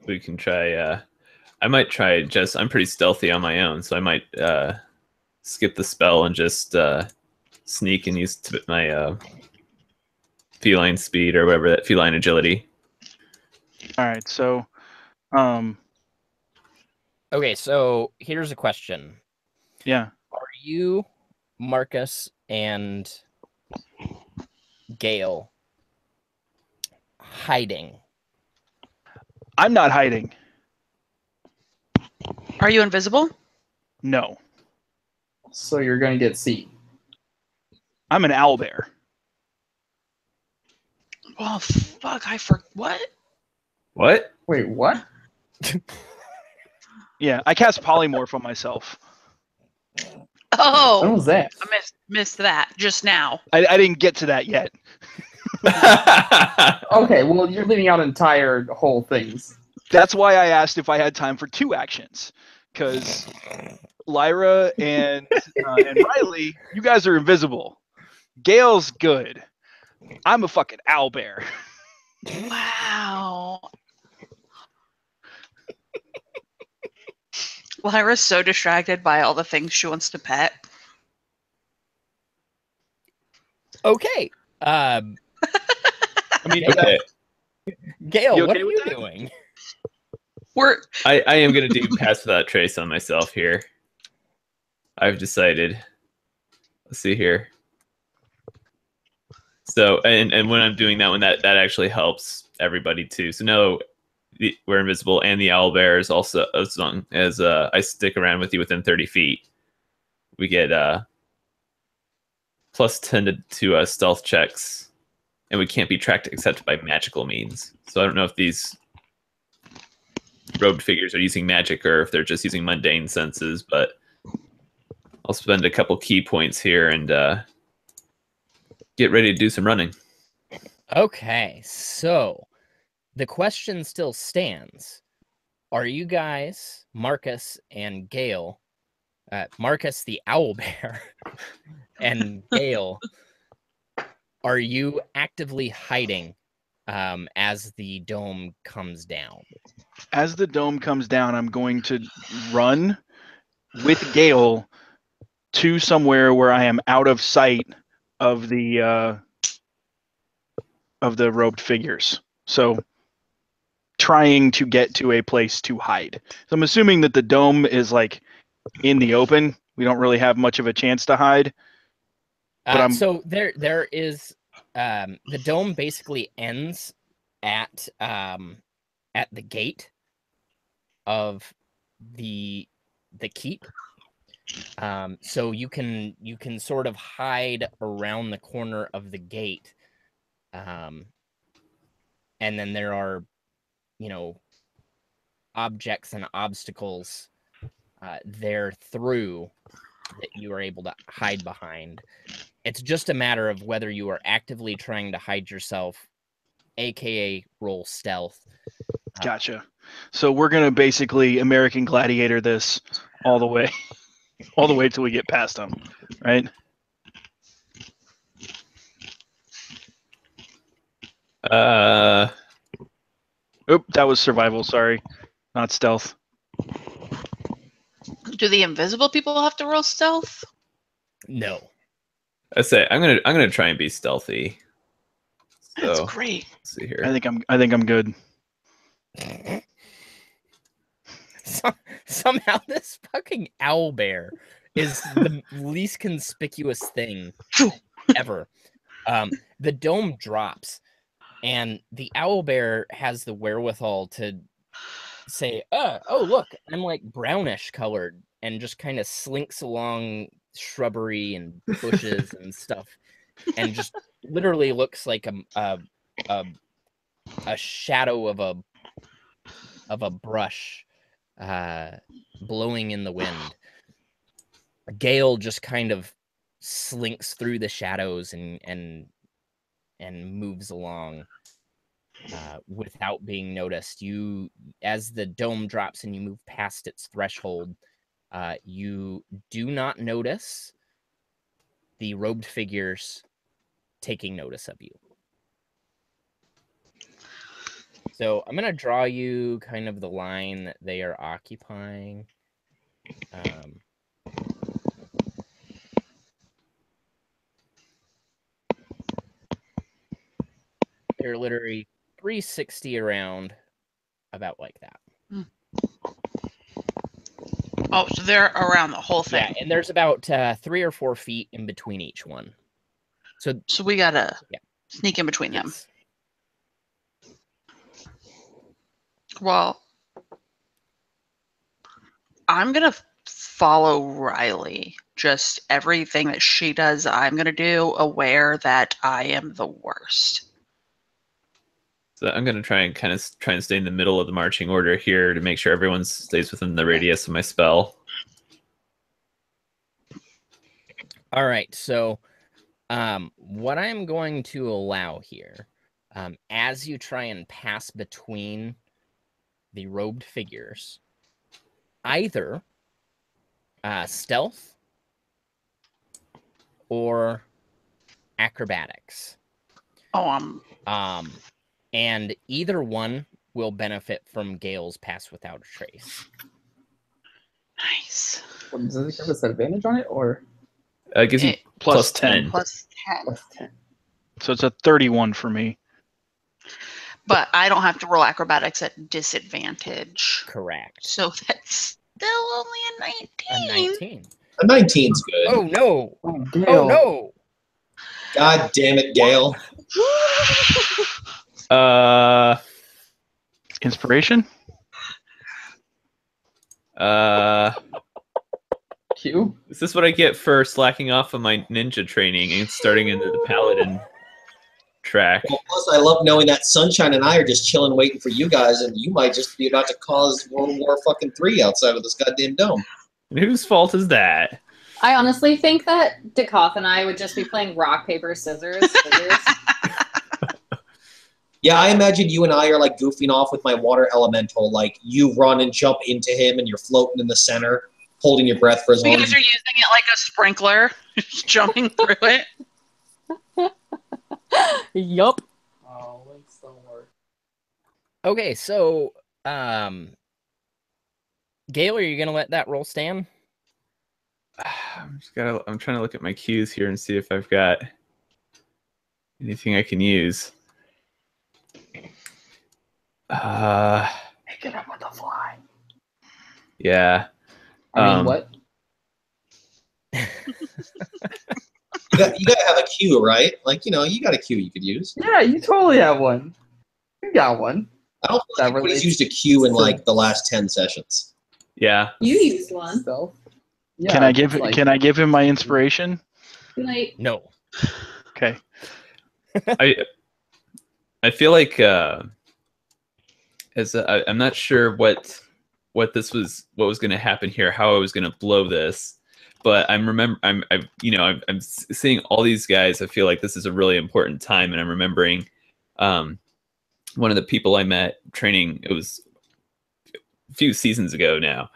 we can try. I might try just. I'm pretty stealthy on my own, so I might skip the spell and just sneak and use my feline speed or whatever, that feline agility. All right, so okay, so here's a question. Yeah. Are you, Marcus, and Gale hiding? I'm not hiding. Are you invisible? No. So you're going to get seen. I'm an owlbear. Oh, fuck. What? What? Wait, what? Yeah, I cast polymorph on myself. Oh. When was that? I missed that just now. I didn't get to that yet. Okay, well, you're leaving out entire whole things. That's why I asked if I had time for 2 actions. Because Lyra and Riley, you guys are invisible. Gale's good. I'm a fucking owlbear. Wow. Lyra's so distracted by all the things she wants to pet. Okay. I mean, okay. Gale, what are you doing? I am going to do Pass Without Trace on myself here. I've decided. Let's see here. So, and when I'm doing that one, that actually helps everybody too. So no, we're invisible, and the owlbear is also, as long as I stick around with you within 30 feet, we get plus 10 to stealth checks, and we can't be tracked except by magical means. So I don't know if these robed figures are using magic or if they're just using mundane senses, but I'll spend a couple key points here and get ready to do some running. Okay, so the question still stands. Are you guys, Marcus and Gale, Marcus the owlbear and Gale, are you actively hiding as the dome comes down? As the dome comes down, I'm going to run with Gale to somewhere where I am out of sight of the of the robed figures. So trying to get to a place to hide. So I'm assuming that the dome is like in the open. We don't really have much of a chance to hide. But so there is the dome basically ends at the gate of the keep. So you can sort of hide around the corner of the gate. And then there are, objects and obstacles there through that you are able to hide behind. It's just a matter of whether you are actively trying to hide yourself, aka roll stealth. Gotcha. So we're gonna basically American Gladiator this all the way, all the way till we get past them, right? Oop, that was survival. Sorry, not stealth. Do the invisible people have to roll stealth? No. I say I'm gonna try and be stealthy. So, That's great. Let's see here. I think I'm good. Somehow this fucking owlbear is the least conspicuous thing ever. The dome drops, and the owlbear has the wherewithal to say, oh, look, I'm like brownish colored, and just kind of slinks along shrubbery and bushes and stuff, and just literally looks like a shadow of a brush blowing in the wind. A gale just kind of slinks through the shadows and moves along without being noticed. You, as the dome drops and you move past its threshold, you do not notice the robed figures taking notice of you. So I'm going to draw you kind of the line that they are occupying. They're literally 360 around, about like that. Oh, so they're around the whole thing. Yeah, and there's about 3 or 4 feet in between each one. So we gotta sneak in between them. Well, I'm gonna follow Riley. Just everything that she does, I'm gonna do, aware that I am the worst. So I'm gonna try and stay in the middle of the marching order here to make sure everyone stays within the radius of my spell. All right, so what I'm going to allow here, as you try and pass between the robed figures, either stealth or acrobatics. And either one will benefit from Gale's pass without a trace. Nice. Does it give us advantage on it, or? It gives you plus 10. Plus 10. Plus 10. So it's a 31 for me. But I don't have to roll acrobatics at disadvantage. Correct. So that's still only a 19. A 19. A 19's good. Oh, no. Oh, no. God damn it, Gale. Inspiration? Q? Is this what I get for slacking off of my ninja training and starting into the paladin track? Well, plus, I love knowing that Sunshine and I are just chilling, waiting for you guys, and you might just be about to cause World War fucking 3 outside of this goddamn dome. And whose fault is that? I honestly think that Dakoth and I would just be playing rock, paper, scissors. Yeah, I imagine you and I are like goofing off with my water elemental. Like you run and jump into him, and you're floating in the center, holding your breath for as long You as guys are using it like a sprinkler, just jumping through it. Yup. Oh, links don't work. Okay, so, Gale, are you going to let that roll stand? I'm trying to look at my cues here and see if I've got anything I can use. Pick it up with the fly. Yeah. I mean, what? You gotta have a cue, right? Like, you got a cue you could use. Yeah, you totally have one. You got one. I don't think anybody's used a cue in like the last 10 sessions. Yeah. You used one. Stealth. Yeah, Can I give him my inspiration? Like, No. Okay. I feel like I'm not sure what was going to happen here, how I was going to blow this, but I'm seeing all these guys. I feel like this is a really important time, and I'm remembering one of the people I met training. It was a few seasons ago now,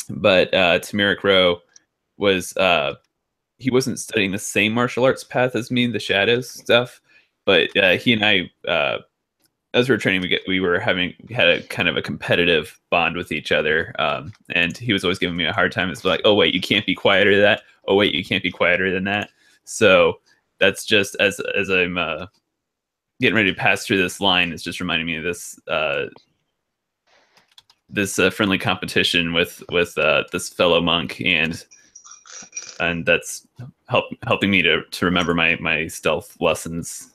but Tamaric Rowe was he wasn't studying the same martial arts path as me, the shadows stuff, but he and I, as we were training, we had a kind of a competitive bond with each other, and he was always giving me a hard time. It's like, oh wait, you can't be quieter than that. Oh wait, you can't be quieter than that. So that's just as I'm getting ready to pass through this line, it's just reminding me of this friendly competition with this fellow monk, and that's helping me to remember my stealth lessons.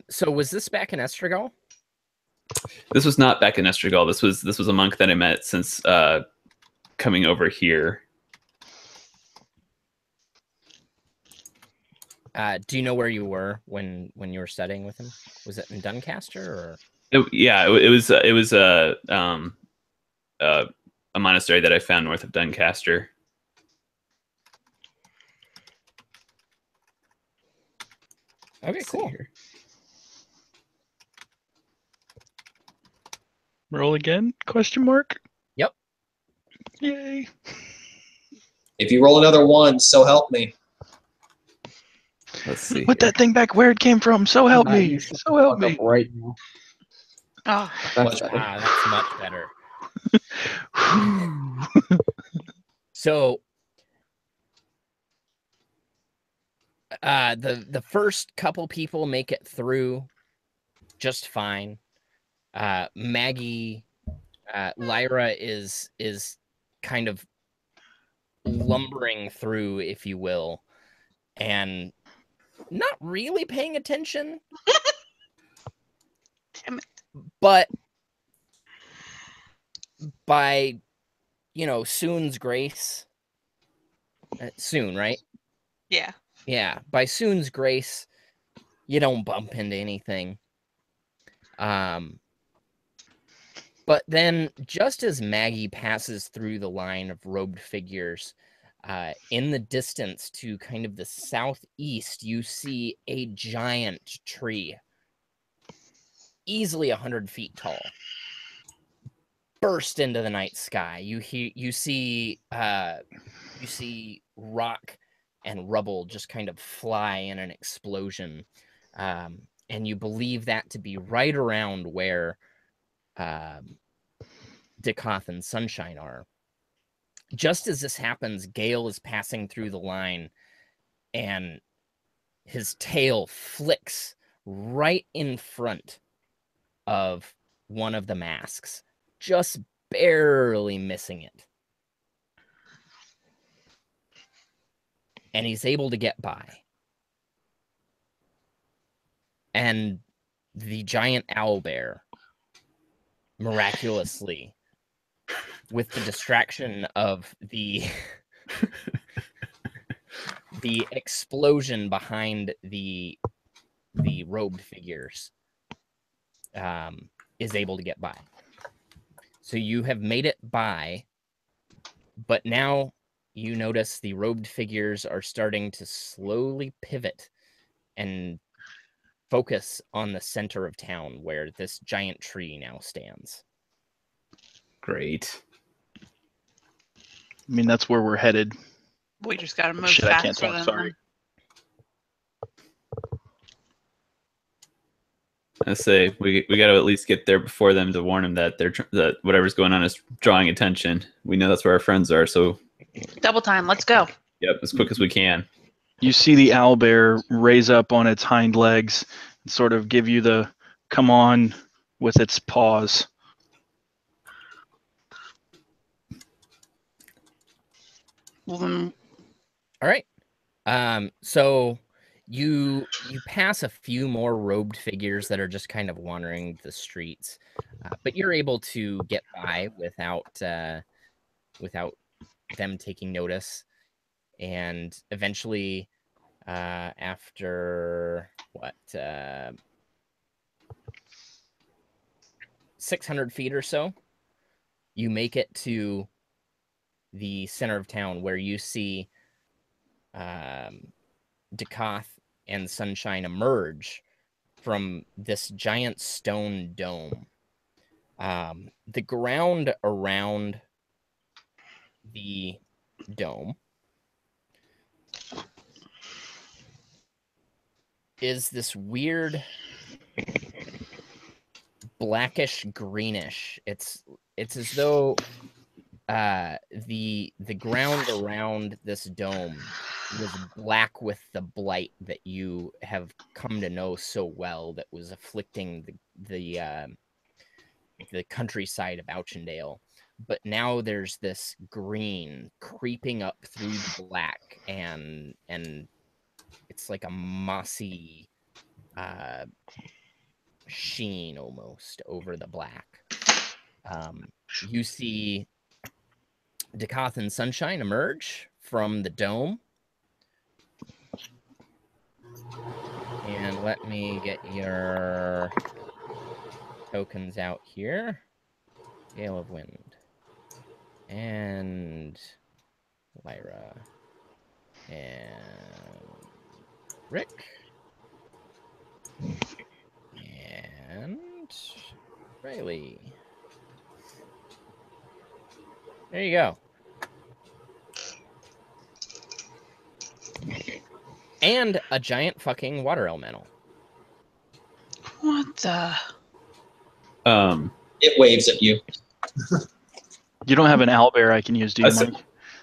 So was this back in Estragal? This was not back in Estragal. This was a monk that I met since coming over here. Do you know where you were when you were studying with him? Was it in Duncaster or? It was a monastery that I found north of Duncaster. Okay, cool. Roll again? Question mark? Yep. Yay. If you roll another 1, so help me. Let's see. Put that thing back where it came from. So help me. So help me. Right now. Oh, That's better. That's much better. So the first couple people make it through just fine. Maggie, Lyra is kind of lumbering through, if you will, and not really paying attention. Damn it. But by Soon's grace, Soon, right? Yeah. Yeah, by Soon's grace, you don't bump into anything. But then, just as Maggie passes through the line of robed figures, in the distance to kind of the southeast, you see a giant tree, easily 100 feet tall, burst into the night sky. You see rock and rubble just kind of fly in an explosion, and you believe that to be right around where Dekoth and Sunshine are. Just as this happens, Gale is passing through the line, and his tail flicks right in front of one of the masks, just barely missing it. And he's able to get by. And the giant owlbear, miraculously, with the distraction of the explosion behind the robed figures, is able to get by. So you have made it by, but now you notice the robed figures are starting to slowly pivot and focus on the center of town where this giant tree now stands. Great. I mean, that's where we're headed. We just gotta move Shit, I can't faster talk, than sorry. them. I say we got to at least get there before them to warn them that that whatever's going on is drawing attention. We know that's where our friends are, so Double time. Let's go. yep, as quick as we can. You see the owlbear raise up on its hind legs and sort of give you the "come on" with its paws. Well, then, All right. So you pass a few more robed figures that are just kind of wandering the streets, but you're able to get by without them taking notice. And eventually, after 600 feet or so, you make it to the center of town where you see Decoth and Sunshine emerge from this giant stone dome. The ground around the dome is this weird blackish greenish. It's as though the ground around this dome was black with the blight that you have come to know so well, that was afflicting the countryside of Auchendale. But now there's this green creeping up through the black, and it's like a mossy sheen almost over the black. You see Decoth and Sunshine emerge from the dome. And let me get your tokens out here. Gale of Wind. And Lyra. And Rick. And Riley. There you go. And a giant fucking water elemental. what the? It waves at you. You don't have an owlbear I can use, do you, Mike?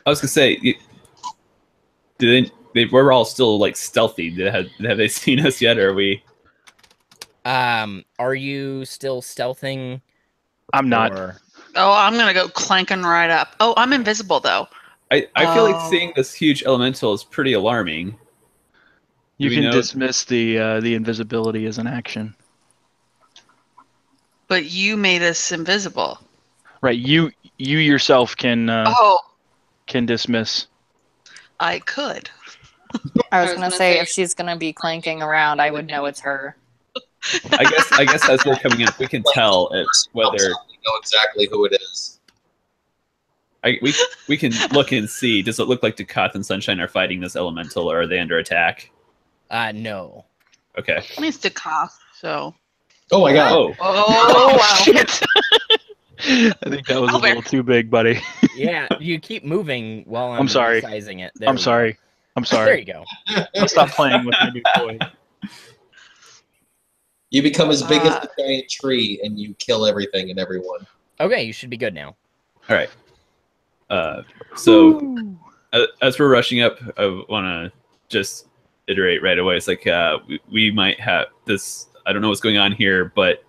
I was gonna say, we're all still like stealthy. Have they seen us yet, or are we? Are you still stealthing? I'm not. Oh, I'm gonna go clanking right up. Oh, I'm invisible though. I feel like seeing this huge elemental is pretty alarming. You can dismiss the invisibility as an action. But you made us invisible. Right, you yourself can dismiss. I could. I was gonna say, if she's gonna be clanking around, I would know it's her. I guess as we're coming up, we can tell whether We know exactly who it is. we can look and see. Does it look like Decoth and Sunshine are fighting this elemental, or are they under attack? No. Okay. I mean, it's Decoth, so. Oh my god. Oh wow. Shit. I think that was a little too big, buddy. Yeah, you keep moving while I'm sorry. resizing it. I'm sorry. There you go. I'll stop playing with my new toy. You become as big as the giant tree, and you kill everything and everyone. Okay, you should be good now. All right. So as we're rushing up, I want to just iterate right away. It's like we might have this. I don't know what's going on here, but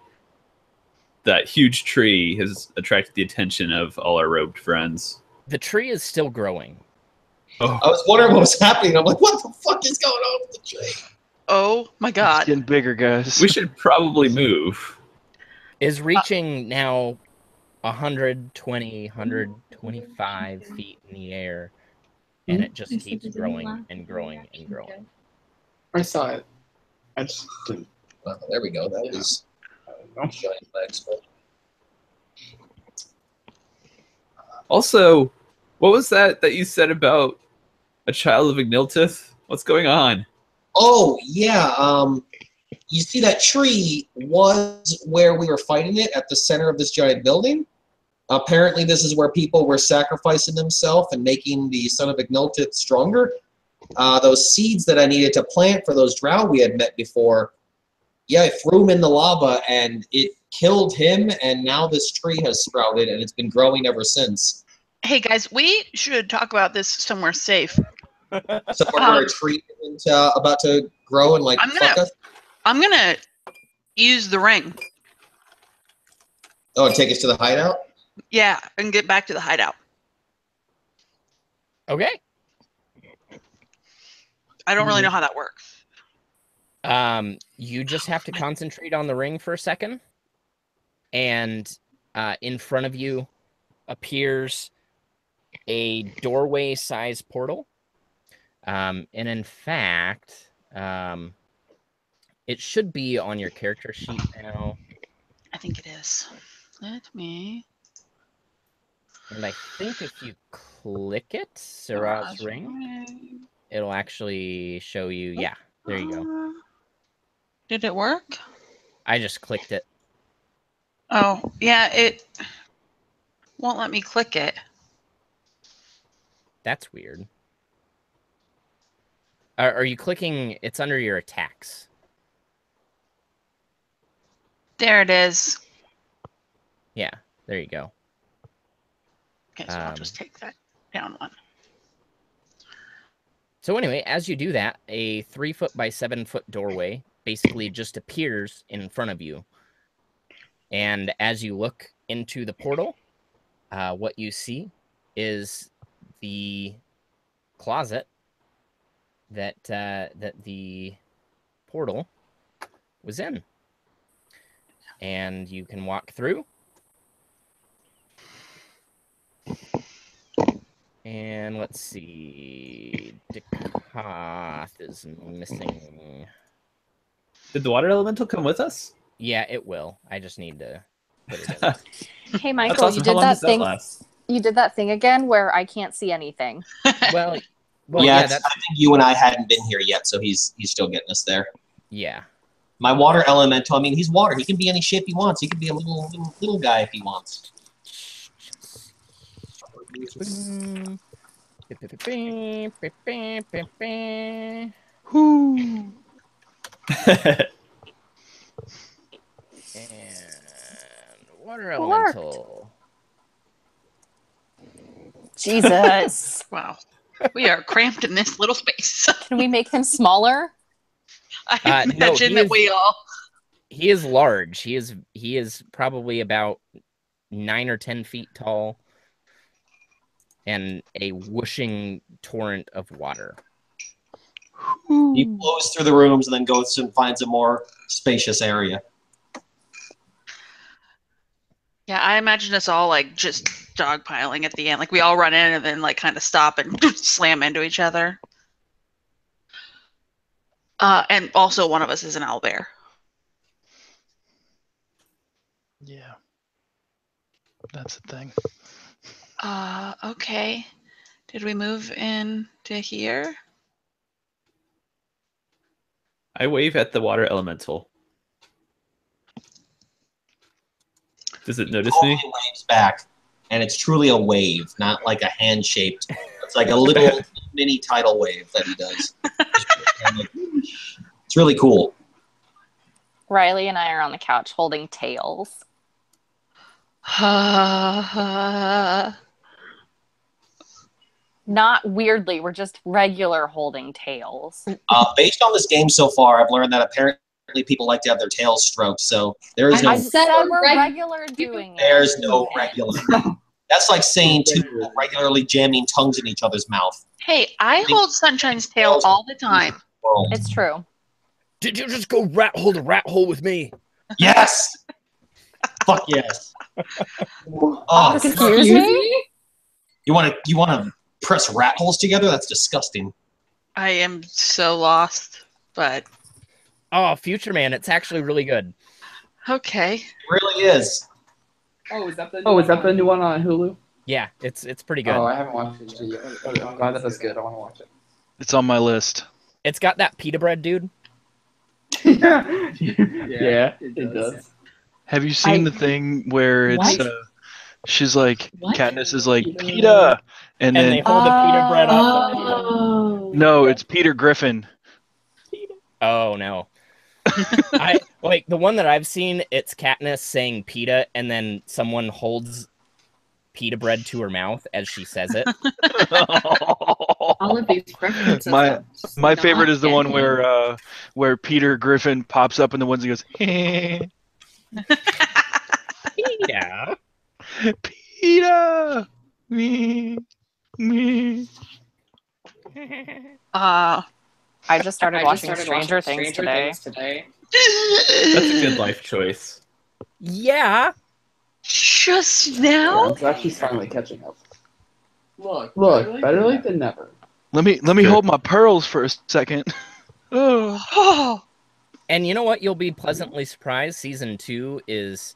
that huge tree has attracted the attention of all our robed friends. The tree is still growing. Oh. I was wondering what was happening. I'm like, what the fuck is going on with the tree? Oh my god. It's getting bigger, guys. We should probably move. Is reaching now 120, 125 feet in the air, and it just keeps growing and growing and growing. I saw it. I just didn't. Well, there we go. That was giant legs. Also, what was that you said about a child of Igniltith? What's going on? Oh, yeah. You see that tree was where we were fighting it at the center of this giant building. Apparently, this is where people were sacrificing themselves and making the son of Igniltith stronger. Those seeds that I needed to plant for those drow we had met before, yeah, I threw them in the lava and it killed him, and now this tree has sprouted and it's been growing ever since. Hey guys, we should talk about this somewhere safe. Somewhere where a tree isn't about to grow and like fuck us. I'm gonna use the ring. Oh, take us to the hideout? Yeah, and get back to the hideout. Okay. I don't really know how that works. You just have to concentrate on the ring for a second, and in front of you appears a doorway-sized portal. And in fact, it should be on your character sheet now. I think it is. Let me. And I think if you click it, Siraj's ring, it'll actually show you. Yeah, there you go. Did it work? I just clicked it. Oh, yeah, it won't let me click it. That's weird. Are you clicking? It's under your attacks. There it is. Yeah, there you go. Okay, so I'll just take that down one. So anyway, as you do that, a 3 foot by 7 foot doorway basically just appears in front of you. And as you look into the portal, what you see is the closet that the portal was in. And you can walk through. And let's see. Dikoth is missing. Did the water elemental come with us? Yeah, it will. I just need to put it in. Hey, Michael, awesome. you How did long that does that thing. last? You did that thing again where I can't see anything. Well, yeah, that's... I think you and I hadn't been here yet, so he's still getting us there. Yeah. My water elemental, I mean, he's water. He can be any shape he wants. He can be a little guy if he wants. Whoo! And water elemental. Jesus. Wow. We are cramped in this little space. Can we make him smaller? I imagine that we all. He is large. He is probably about 9 or 10 feet tall, and a whooshing torrent of water. He blows through the rooms and then goes and finds a more spacious area. Yeah, I imagine us all like just dogpiling at the end. Like we all run in and then like kind of stop and slam into each other. And also one of us is an owlbear. Yeah. That's the thing. Okay. Did we move in to here? I wave at the water elemental. Does it notice me? He waves back, and it's truly a wave, not like a hand-shaped. It's like a little mini tidal wave that he does. It's really cool. Riley and I are on the couch holding tails. Not weirdly, we're just regular holding tails. Based on this game so far, I've learned that apparently people like to have their tails stroked, so there is no... I said we're regular doing it. There's no regular. That's like saying two people regularly jamming tongues in each other's mouth. Hey, I hold Sunshine's tail all the time. It's true. Did you just go hold a rat hole with me? Yes! Fuck yes. Oh, Excuse me? You want to press rat holes together? That's disgusting. I am so lost, but... Oh, Future Man, it's actually really good. Okay. It really is. Oh, is that the new one on Hulu? Yeah, it's pretty good. Oh, I haven't watched it yet. I'm glad that was good. I want to watch it. It's on my list. It's got that pita bread dude. Yeah, it does. Have you seen the thing where it's she's like What? Katniss is like PETA, and then they hold the pita bread up. no, it's Peter Griffin. Oh no. Like the one that I've seen, it's Katniss saying pita, and then someone holds pita bread to her mouth as she says it. All of these references. My favorite is the one where Peter Griffin pops up in the ones he goes, PETA. PETA. Me. I just started watching Stranger Things today. That's a good life choice. Yeah. Just Yeah, now? I'm actually finally catching up. Look, better late than never. Let me hold my pearls for a second. Oh. Oh, And you know what? You'll be pleasantly surprised. Season 2 is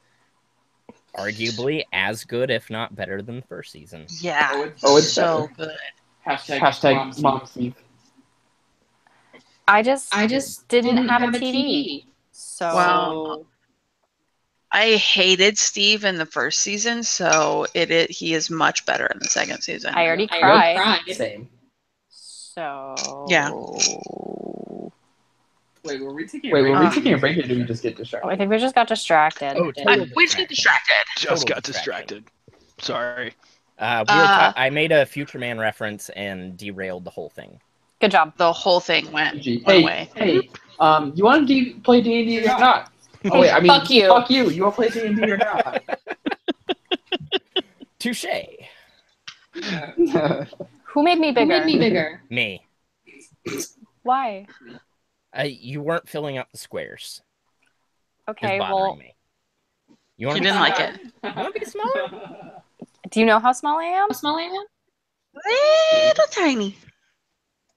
arguably as good, if not better, than the first season. yeah. Oh, it's so better. good. Hashtag Mom Steve. I just didn't have a TV. So Well, I hated Steve in the first season, so he is much better in the second season. I already cried. Same. So Yeah. Wait, were we taking a break or did we just get distracted? I think we just got distracted. Oh, total We just get distracted. Just Total got distracted. Sorry. I made a Future Man reference and derailed the whole thing. Good job. The whole thing went away. Hey, you want to play D&D or not? Oh wait, I mean, Fuck you. Fuck you. You want to play D&D or not? Touche. Who made me bigger? Me. Why? You weren't filling up the squares. Okay, It's bothering well, me. You want He to be didn't like smaller? it. You want to be smaller? do you know how small I am? Little tiny.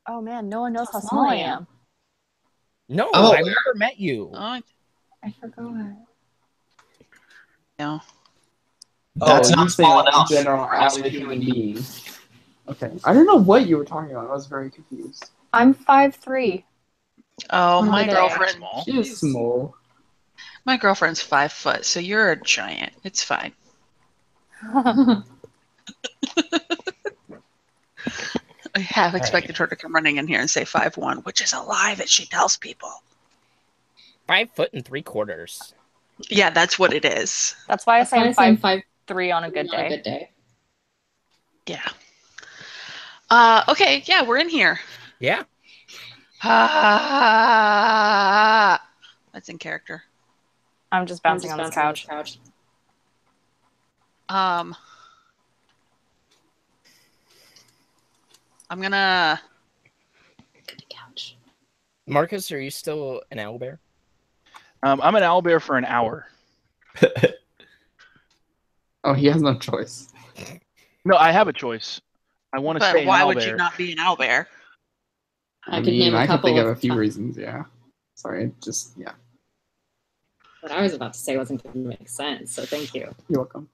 Oh man, no one knows how small I am. No, Oh. I've never met you. Oh, I forgot. no. That's you not say small like, enough. in general as a human being. Okay, I don't know what you were talking about. I was very confused. I'm 5'3". Oh, my Okay. girlfriend. Small. She is small. My girlfriend's 5 foot, so you're a giant. It's fine. I have expected her to come running in here and say 5'1", which is a lie that she tells people. 5 foot and 3/4. Yeah, that's what it is. That's why I say I'm 5'3" on a good day. Yeah. Okay, yeah, we're in here. Yeah. That's in character. I'm just bouncing on this couch. I'm gonna. Marcus, are you still an owlbear? I'm an owlbear for an hour. Oh, he has no choice. No, I have a choice. I want to stay But an why owlbear. would you not be an owlbear? I mean, I could think of a few reasons, yeah. Sorry, just, yeah. What I was about to say wasn't going to make sense, so thank you. You're welcome.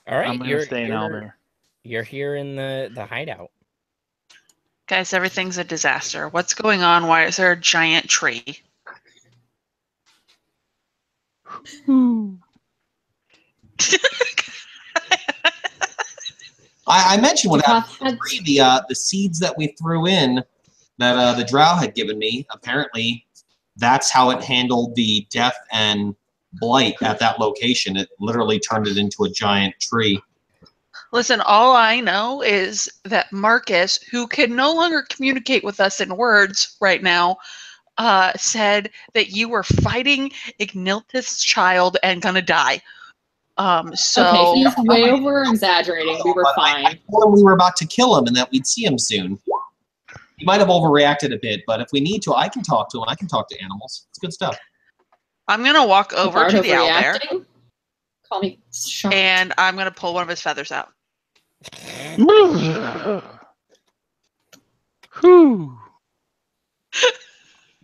All right, I'm going to stay an owlbear. You're here in the hideout. Guys, everything's a disaster. What's going on? Why is there a giant tree? I mentioned what happened. The seeds that we threw in that the drow had given me. Apparently, that's how it handled the death and blight at that location. It literally turned it into a giant tree. Listen, all I know is that Marcus, who can no longer communicate with us in words right now, said that you were fighting Ignilth's child and gonna die. So okay, he's way over exaggerating. We were fine. I told him we were about to kill him and that we'd see him soon. He might have overreacted a bit, but if we need to, I can talk to him. I can talk to animals. It's good stuff. I'm gonna walk over to the owlbear. Call me shocked. And I'm gonna pull one of his feathers out. Whew.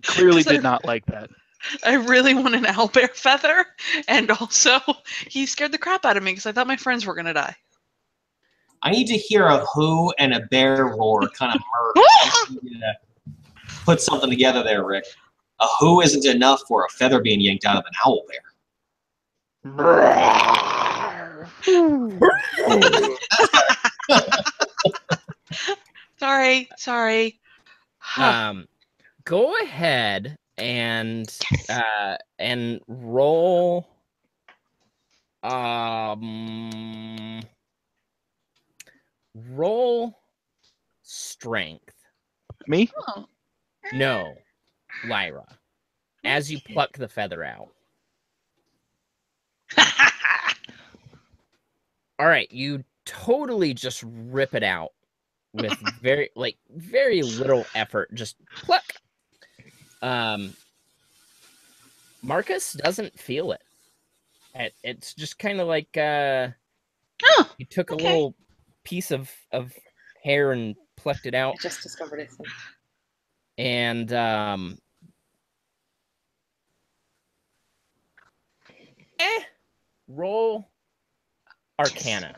Clearly did not like that. I really want an owlbear feather, and also he scared the crap out of me because I thought my friends were gonna die. I need to hear a who and a bear roar kind of merge. Put something together there, Rick. A who isn't enough for a feather being yanked out of an owlbear. Sorry. Go ahead and roll roll strength. Me? Oh. No, Lyra. As you pluck the feather out. All right, you totally just rip it out with very little effort. Just pluck. Marcus doesn't feel it. It's just kind of like you took a little piece of hair and plucked it out. I just discovered it. And roll Arcana.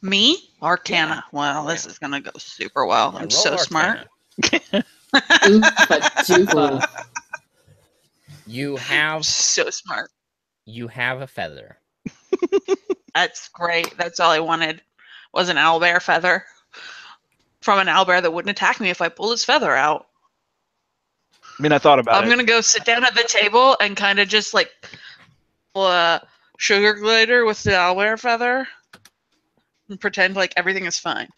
Me? Arcana. Yeah. Well, this is gonna go super well. Yeah, I'm roll so smart. Arcana. Oofa. You have So smart. You have a feather. That's great. That's all I wanted. Was an owlbear feather from an owlbear that wouldn't attack me if I pulled his feather out. I mean, I thought about I'm it. gonna go sit down at the table and kind of just like sugar glider with the owlbear feather and pretend like everything is fine.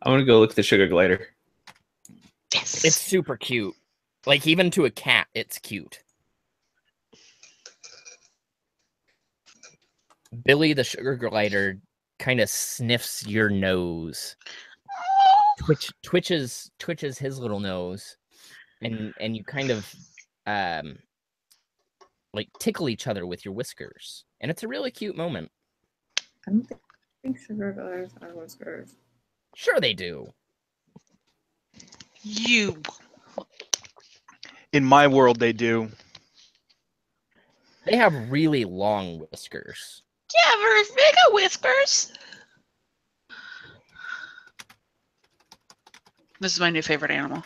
I want to go look at the sugar glider. Yes. It's super cute. Like, even to a cat, it's cute. Billy the sugar glider kind of sniffs your nose. Twitches his little nose. And you kind of like tickle each other with your whiskers. And it's a really cute moment. I don't think sugar gliders are whiskers. Sure they do. You. In my world, they do. They have really long whiskers. Yeah, very mega whiskers. This is my new favorite animal.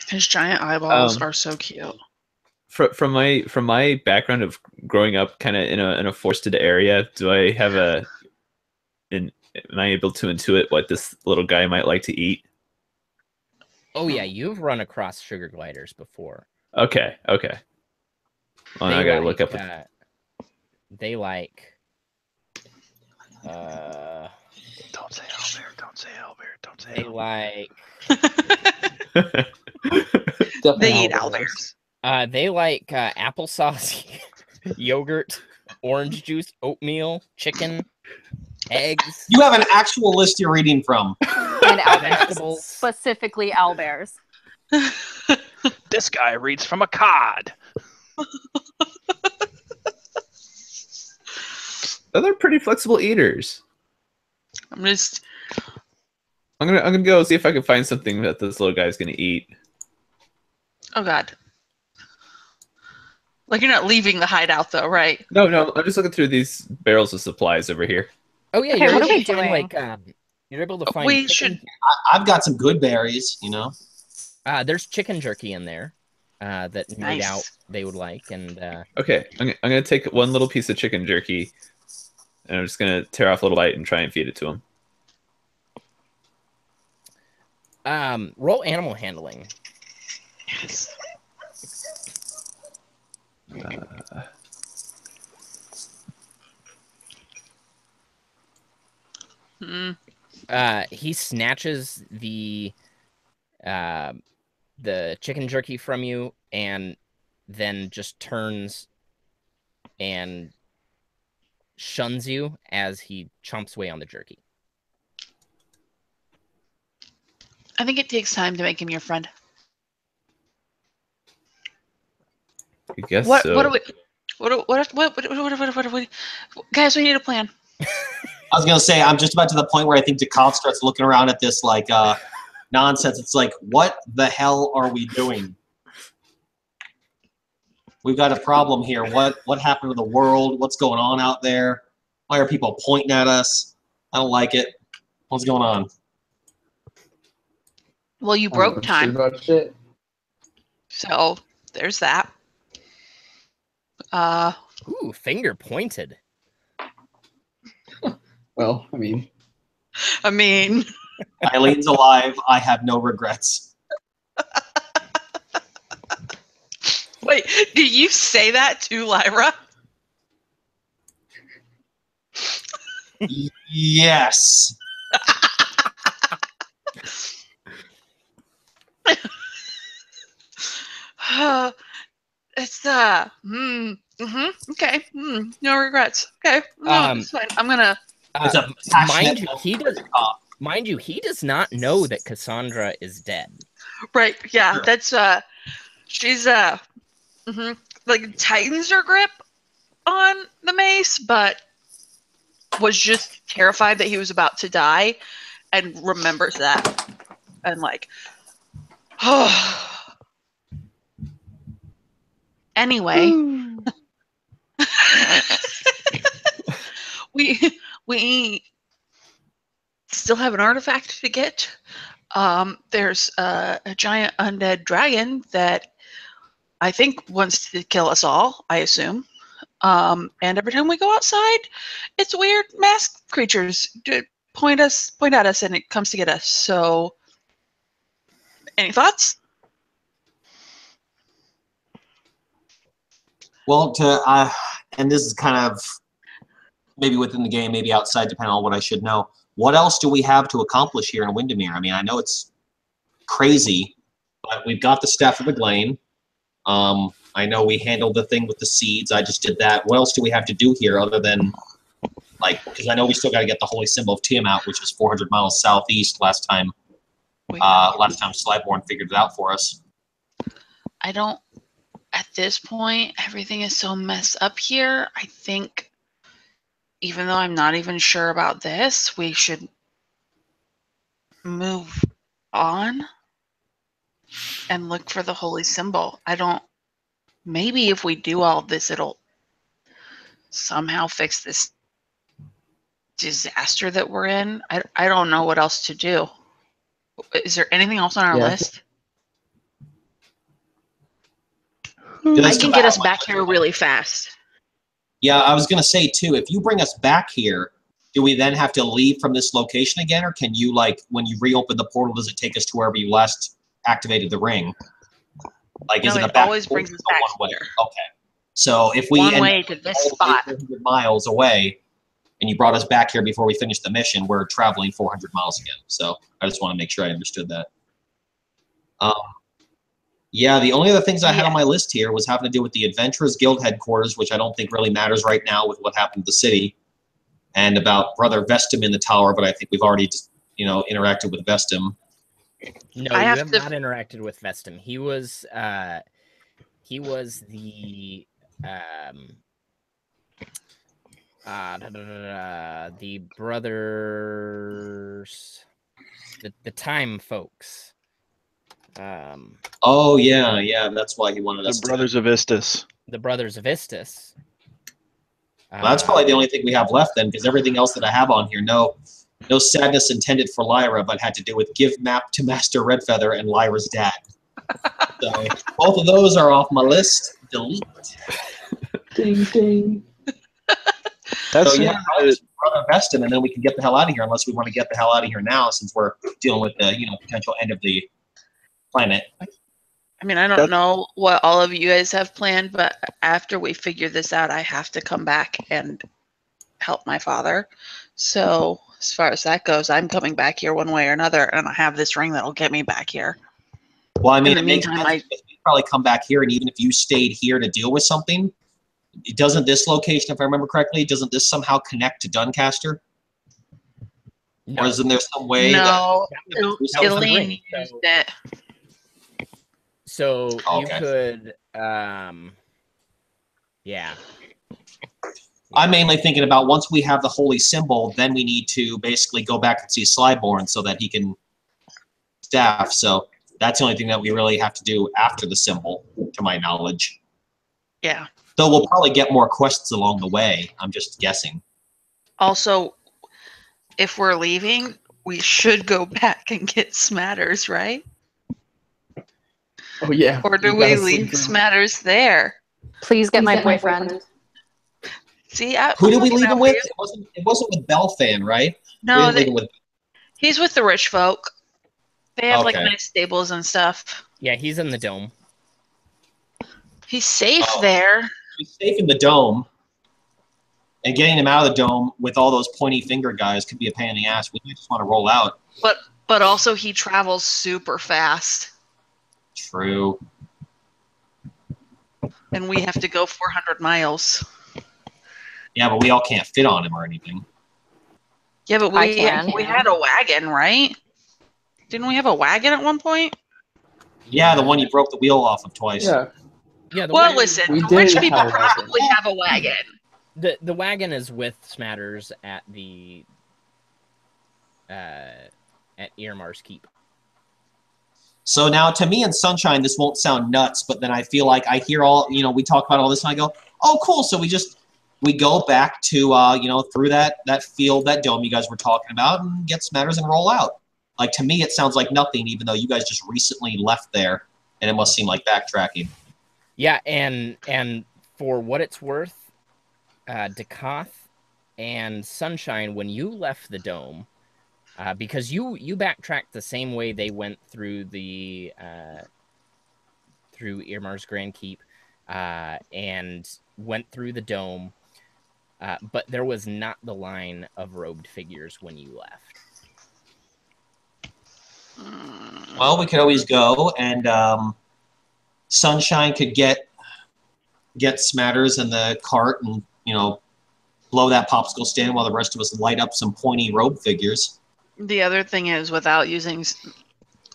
His giant eyeballs are so cute. From my background of growing up kind of in a forested area, am I able to intuit what this little guy might like to eat? Oh yeah, you've run across sugar gliders before. Okay. Well, I gotta look up. They like. Don't say owlbear. Don't say owlbear. Don't say They owlbear. like. They eat owlbears. They like applesauce, yogurt, orange juice, oatmeal, chicken, eggs. You have an actual list you're reading from. And owlbears. Vegetables. Specifically owlbears. This guy reads from a cod. They're pretty flexible eaters. I'm gonna go see if I can find something that this little guy's gonna eat. Oh god. Like, you're not leaving the hideout though, right? No, I'm just looking through these barrels of supplies over here. Oh yeah, Okay, you're what able are we to find, doing? like you're able to find. We chicken- I've got some good berries, you know. There's chicken jerky in there that no Nice. doubt they would like, and Okay, I'm gonna take one little piece of chicken jerky, and I'm just gonna tear off a little bite and try and feed it to him. roll animal handling. Yes. He snatches the chicken jerky from you, and then just turns and shuns you as he chomps away on the jerky. I think it takes time to make him your friend. I guess What so. do we guys, we need a plan. I was gonna say I'm just about to the point where I think Decant starts looking around at this like nonsense. It's like, what the hell are we doing? We've got a problem here. What happened to the world? What's going on out there? Why are people pointing at us? I don't like it. What's going on? Well, you broke time, About shit. so there's that. Ooh, finger pointed. Well, I mean, Eileen's alive. I have no regrets. Wait, did you say that to Lyra? Yes. Okay. No regrets. Okay. No, it's fine. I'm gonna. It's a mind you, he does not know that Cassandra is dead. Right. Yeah. Sure. That's she's like tightens her grip on the mace, but was just terrified that he was about to die, and remembers that, and like, anyway, we still have an artifact to get. There's a giant undead dragon that I think wants to kill us all, I assume. And every time we go outside, it's weird masked creatures point at us, and it comes to get us. So, any thoughts? Well, and this is kind of maybe within the game, maybe outside, depending on what I should know. What else do we have to accomplish here in Windermere? I mean, I know it's crazy, but we've got the Staff of Eglain. I know we handled the thing with the seeds. I just did that. What else do we have to do here other than, like, because I know we still got to get the Holy Symbol of Tiamat, which was 400 miles southeast last time. Last time Slyborn figured it out for us. I don't. At this point, everything is so messed up here. I think, even though I'm not even sure about this, we should move on and look for the Holy Symbol. I don't. Maybe if we do all this, it'll somehow fix this disaster that we're in. I don't know what else to do. Is there anything else on our list? I can get us back here really fast. Yeah, I was going to say, too, if you bring us back here, do we then have to leave from this location again? Or can you, like, when you reopen the portal, does it take us to wherever you last activated the ring? Like, is it a back always brings us back one way? here. Okay. So if we One end way up to this all the way spot. 400 miles away, and you brought us back here before we finished the mission, we're traveling 400 miles again. So I just want to make sure I understood that. Yeah, the only other things I had on my list here was having to do with the Adventurers Guild headquarters, which I don't think really matters right now with what happened to the city, and about Brother Vestim in the tower, but I think we've already, interacted with Vestim. No, you have not interacted with Vestim. He was the brothers, the time folks. Oh yeah, that's why he wanted us. The Brothers of Istis. The Brothers of Istis. Well, that's probably the only thing we have left then, because everything else that I have on here, no sadness intended for Lyra, but had to do with give map to Master Redfeather and Lyra's dad. So both of those are off my list. Delete. Ding ding. So yeah, Brother Vestin, and then we can get the hell out of here, unless we want to get the hell out of here now, since we're dealing with the potential end of the planet. I mean, I don't know what all of you guys have planned, but after we figure this out, I have to come back and help my father. So as far as that goes, I'm coming back here one way or another, and I have this ring that'll get me back here. Well, I mean, in the meantime, we'd probably come back here, and even if you stayed here to deal with something, doesn't this location, if I remember correctly, doesn't this somehow connect to Duncaster? No. Or isn't there some way that Elaine used it. So you could, yeah. I'm mainly thinking about once we have the holy symbol, then we need to basically go back and see Slyborn so that he can staff. So that's the only thing that we really have to do after the symbol, to my knowledge. Yeah. Though we'll probably get more quests along the way. I'm just guessing. Also, if we're leaving, we should go back and get Smatters, right? Oh yeah. Or do we leave Smatters there? Please get my boyfriend. See, who did we leave him with? It wasn't with Belfan, right? No, he's with the rich folk. They have like nice stables and stuff. Yeah, he's in the dome. He's safe there. He's safe in the dome. And getting him out of the dome with all those pointy finger guys could be a pain in the ass. We just want to roll out. But also he travels super fast. True. And we have to go 400 miles. Yeah, but we all can't fit on him or anything. Yeah, but I can. we had a wagon, right? Didn't we have a wagon at one point? Yeah, the one you broke the wheel off of twice. Yeah. Yeah, the Well, wagon, listen, We rich did people have a wagon. probably have a wagon. the wagon is with Smatters at the at Earmar's Keep. So now, to me and Sunshine, this won't sound nuts, but then I feel like I hear all, we talk about all this, and I go, oh, cool. So we go back to, through that field, that dome you guys were talking about, and get Smatters and roll out. Like, to me, it sounds like nothing, even though you guys just recently left there, and it must seem like backtracking. Yeah, and for what it's worth, Dakoth and Sunshine, when you left the dome, because you backtracked the same way they went through the through Earmar's Grand Keep, and went through the dome, but there was not the line of robed figures when you left. Well, we could always go, and Sunshine could get Smatters in the cart and, blow that popsicle stand while the rest of us light up some pointy robe figures. The other thing is, without using,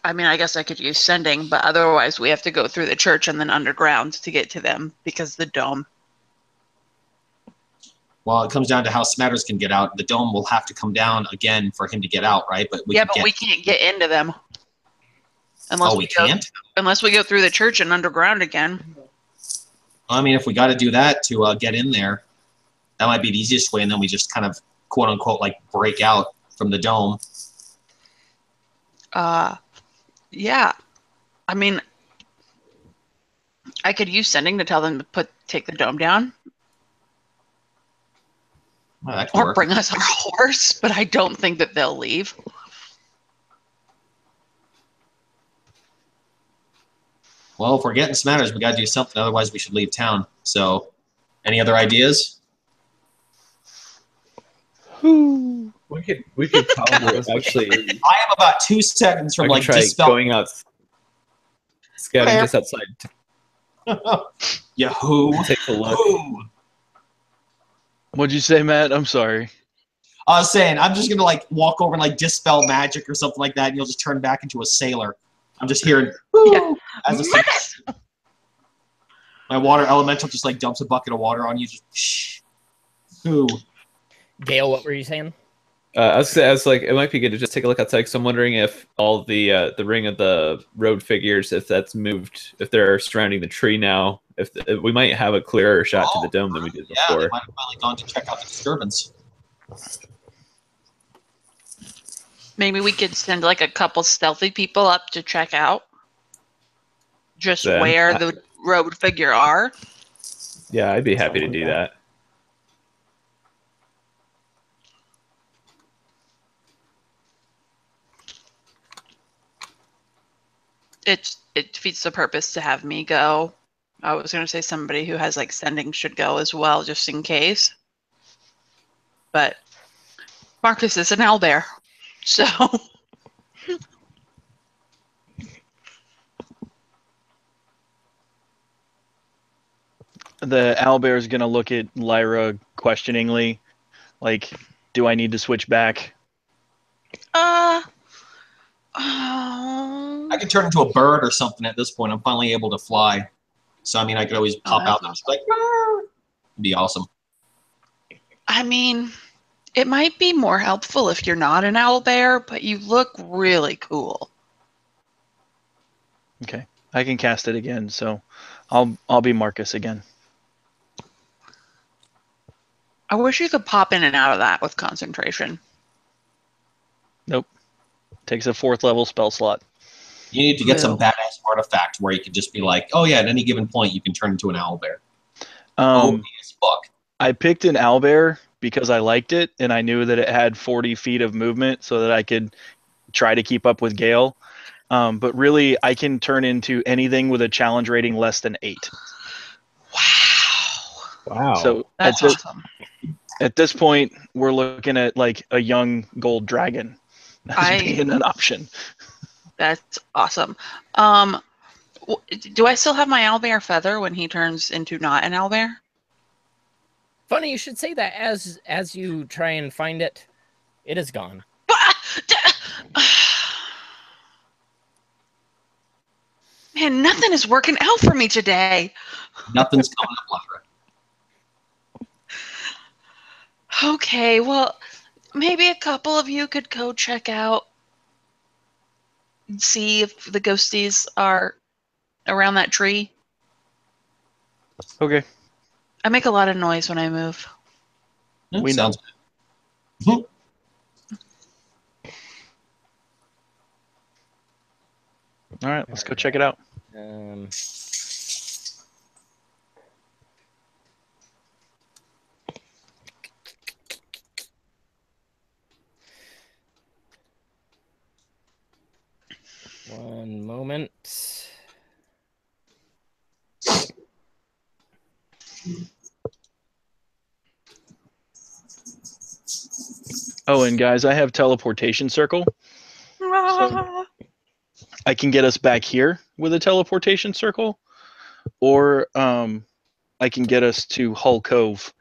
I mean, I guess I could use sending, but otherwise we have to go through the church and then underground to get to them because the dome. Well, it comes down to how Smatters can get out. The dome will have to come down again for him to get out, right? But we can't get into them. Unless we can't? Unless we go through the church and underground again. I mean, if we got to do that to get in there, that might be the easiest way, and then we just kind of, quote unquote, like break out from the dome. Yeah. I mean, I could use sending to tell them to take the dome down. Well, that could Or work. bring us our horse, but I don't think that they'll leave. Well, if we're getting Smatters, we got to do something. Otherwise, we should leave town. So, any other ideas? We could probably actually. I am about 2 seconds from like try dispel. going out, scouting just outside. Yahoo! Take a look. Who? What'd you say, Matt? I'm sorry. I was saying, I'm just gonna like walk over and like dispel magic or something like that, and you'll just turn back into a sailor. I'm just hearing Yeah. as a sailor. My water elemental just like dumps a bucket of water on you. Just shh. Who? Gale, what were you saying? I was like, it might be good to just take a look outside. Because I'm wondering if all the ring of the road figures, if that's moved, if they're surrounding the tree now, if we might have a clearer shot to the dome than we did Yeah, before. they might have finally gone to check out the disturbance. Maybe we could send like a couple stealthy people up to check out just Then, where the robed figure are. Yeah, I'd be happy to do that. It defeats the purpose to have me go. I was going to say somebody who has like sending should go as well, just in case. But Marcus is an owlbear, so The owlbear is gonna look at Lyra questioningly, like, "Do I need to switch back?" I could turn into a bird or something at this point. I'm finally able to fly. So, I mean, I could always pop out and just like, "Rrr." It'd be awesome. I mean, it might be more helpful if you're not an owlbear, but you look really cool. Okay, I can cast it again, so I'll be Marcus again. I wish you could pop in and out of that with concentration. Nope. Takes a 4th level spell slot. You need to get some badass artifact where you can just be like, oh yeah, at any given point you can turn into an owlbear. As fuck. I picked an owlbear because I liked it, and I knew that it had 40 feet of movement so that I could try to keep up with Gale. But really, I can turn into anything with a challenge rating less than 8. Wow. So That's awesome. At this point, we're looking at like a young gold dragon as being an option. That's awesome. Do I still have my owlbear feather when he turns into not an owlbear? Funny you should say that. As you try and find it, it is gone. Man, nothing is working out for me today. Nothing's coming up, Lara. Okay, well, maybe a couple of you could go check out and see if the ghosties are around that tree. Okay. I make a lot of noise when I move. We Sounds know. All right, let's go check it out. One moment. Oh, and guys, I have teleportation circle. So I can get us back here with a teleportation circle, or I can get us to Hull Cove,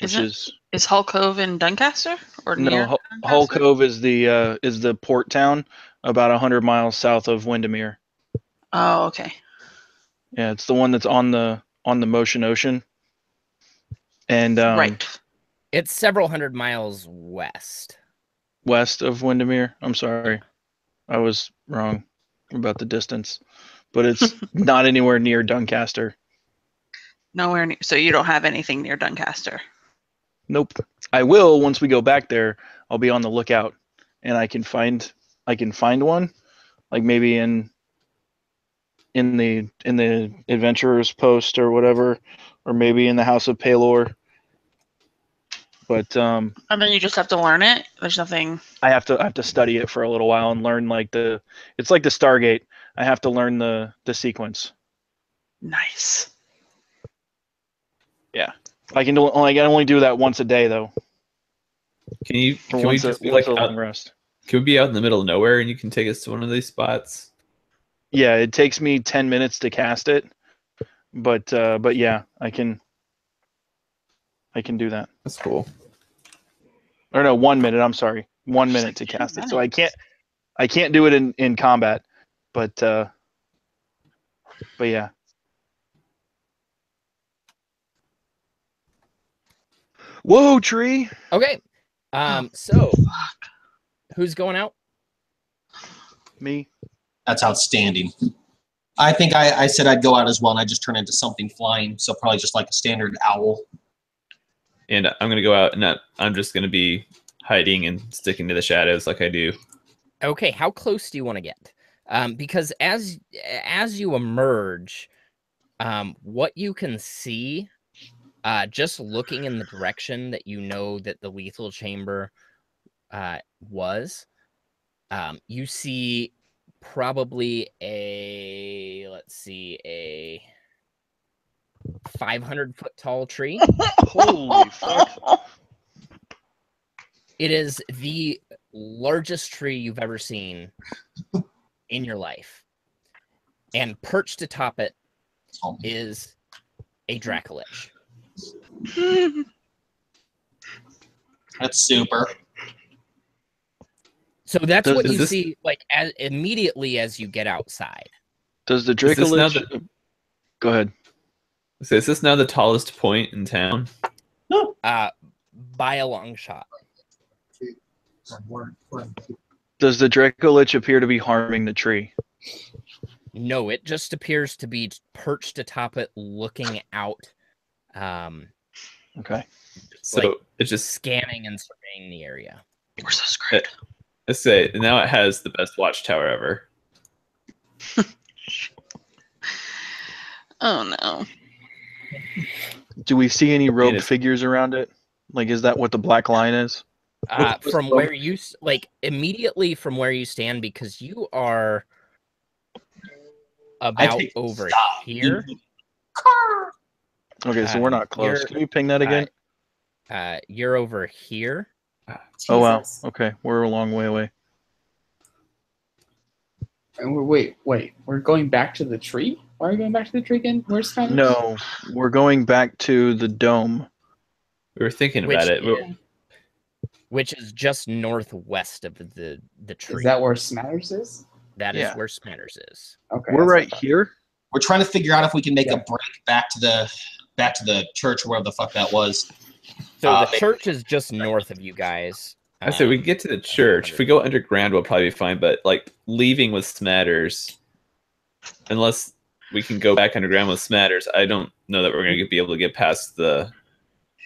which is Hull Cove in Duncaster or near? no Hull Cove is the port town about 100 miles south of Windermere. Oh, okay. Yeah, it's the one that's on the Motion Ocean. And right. It's several hundred miles west. West of Windermere. I'm sorry. I was wrong about the distance. But it's not anywhere near Duncaster. Nowhere near. So you don't have anything near Duncaster? Nope. I will once we go back there. I'll be on the lookout and I can find one, like maybe in the adventurers post or whatever, or maybe in the House of Palor. But and then you just have to learn it. There's nothing. I have to study it for a little while and learn it's like the Stargate. I have to learn the sequence. Nice. Yeah, I can only do that once a day though. Can we just be once like a long out, rest? Can we be out in the middle of nowhere and you can take us to one of these spots? Yeah, it takes me 10 minutes to cast it, but yeah, I can do that. That's cool. Or no, 1 minute. I'm sorry, 1 minute to cast it. So I can't do it in combat, but yeah. Whoa, tree. Okay. So who's going out? Me. That's outstanding. I think I said I'd go out as well, and I just turn into something flying, so probably just like a standard owl. And I'm going to go out, and I'm just going to be hiding and sticking to the shadows like I do. Okay, how close do you want to get? Because as you emerge, what you can see, just looking in the direction that you know that the lethal chamber was, you see probably a 500-foot tall tree. Holy fuck. It is the largest tree you've ever seen in your life. And perched atop it is a Dracolich. That's super. So that's what you see, like, immediately as you get outside. Does the Dracolich... Go ahead. So is this now the tallest point in town? By a long shot. Does the Dracolich appear to be harming the tree? No, it just appears to be perched atop it, looking out. Okay. So like, it's just scanning and surveying the area. We're so screwed. Let's say now it has the best watchtower ever. Oh no. Do we see any robed figures around it? Like, is that what the black line is? From where you immediately from where you stand, because you are about over here. Okay, so we're not close. Can you ping that again? You're over here. Oh wow. Okay, we're a long way away. And wait. We're going back to the tree? Why are we going back to the tree again? Where's Smatters? No, we're going back to the dome. We were thinking about it. Which is just northwest of the tree. Is that where Smatters is? That is Yeah. where Smatters is. Okay. We're that's what I right thought. here. We're trying to figure out if we can make Yeah. a break back to the church or wherever the fuck that was. So the church is just north of you guys. I said we can get to the church. If we go underground, we'll probably be fine. But like leaving with Smatters, unless we can go back underground with Smatters, I don't know that we're going to be able to get past the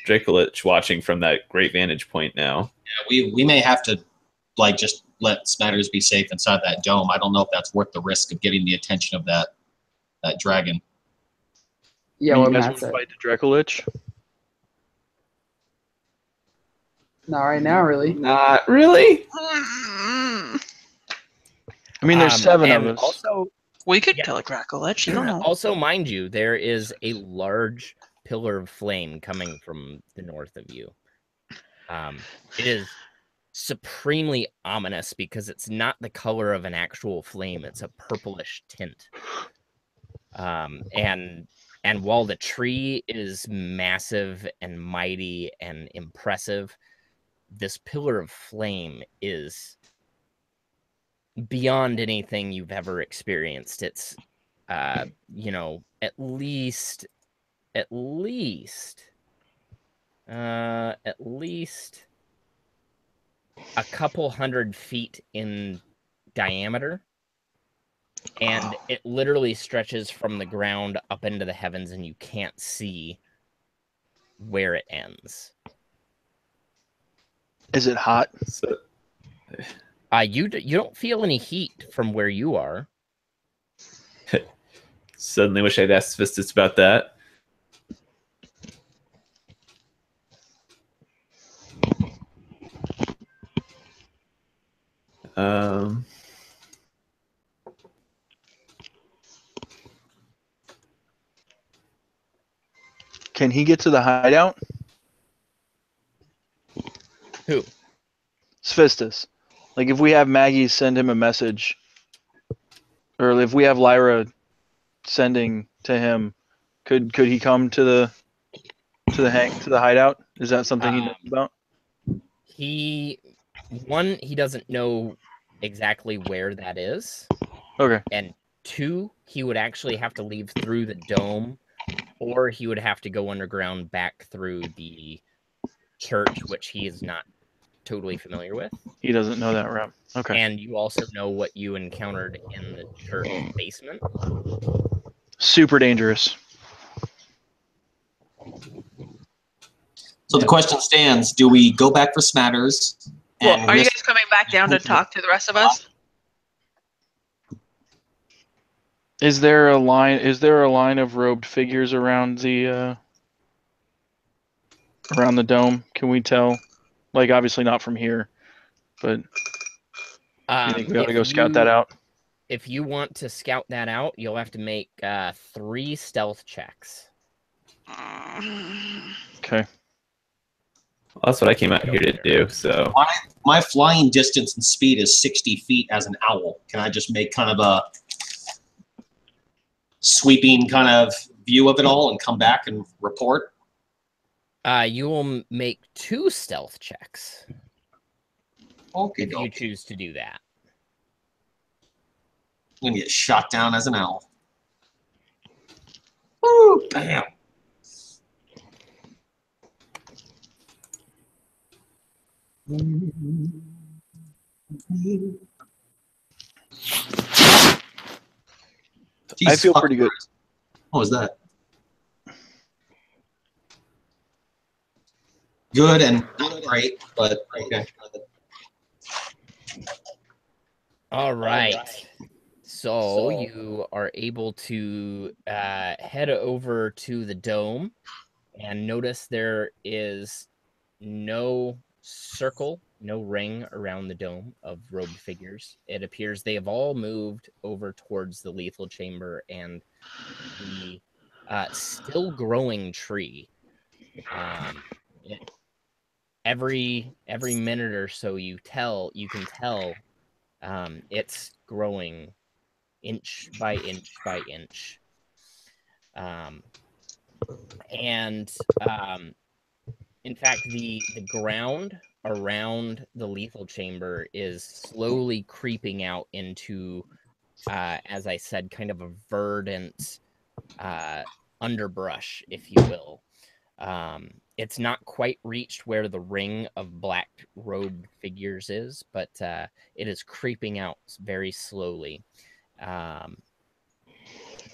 Dracolich watching from that great vantage point now. Yeah, we may have to like just let Smatters be safe inside that dome. I don't know if that's worth the risk of getting the attention of that dragon. Yeah, you what guys Matt want to said. fight the Dracolich? Not right now, really. Not really. I mean, there's 7 of and us. Also, We could kill a Dracolich. You don't know. also, mind you, there is a large pillar of flame coming from the north of you. It is supremely ominous because it's not the color of an actual flame; it's a purplish tint. And while the tree is massive and mighty and impressive, this pillar of flame is beyond anything you've ever experienced. It's at least a couple 100 feet in diameter, and it literally stretches from the ground up into the heavens, and you can't see where it ends. Is it hot? So, You don't feel any heat from where you are. suddenly wish I'd asked Vistus about that. Can he get to the hideout? Who? Sphistus. Like, if we have Maggie send him a message, or if we have Lyra sending to him, could he come to the hideout? Is that something he knows about? He doesn't know exactly where that is. Okay. And 2, he would actually have to leave through the dome, or he would have to go underground back through the church, which he is not totally familiar with. He doesn't know that route. Okay. And you also know what you encountered in the church basement. Super dangerous. So the question stands: do we go back for Smatters? And Are you guys coming back down to talk to the rest of us? Is there a line of robed figures around the dome? Can we tell? Like, obviously not from here, but do you think we ought to go scout that out? If you want to scout that out, you'll have to make 3 stealth checks. Okay. Well, that's what I came out here to do. So my flying distance and speed is 60 feet as an owl. Can I just make kind of a sweeping kind of view of it all and come back and report? You will make 2 stealth checks. Okay, if you choose to do that. I'm gonna get shot down as an owl. Woo! Bam! I feel pretty good. What was that? Good and not great, but okay. All right. So you are able to head over to the dome and notice there is no circle, no ring around the dome of robed figures. It appears they have all moved over towards the lethal chamber and the still growing tree. Every minute or so you can tell it's growing inch by inch by inch. And in fact, the ground around the lethal chamber is slowly creeping out into, as I said, kind of a verdant underbrush, if you will. It's not quite reached where the ring of black robed figures is, but it is creeping out very slowly.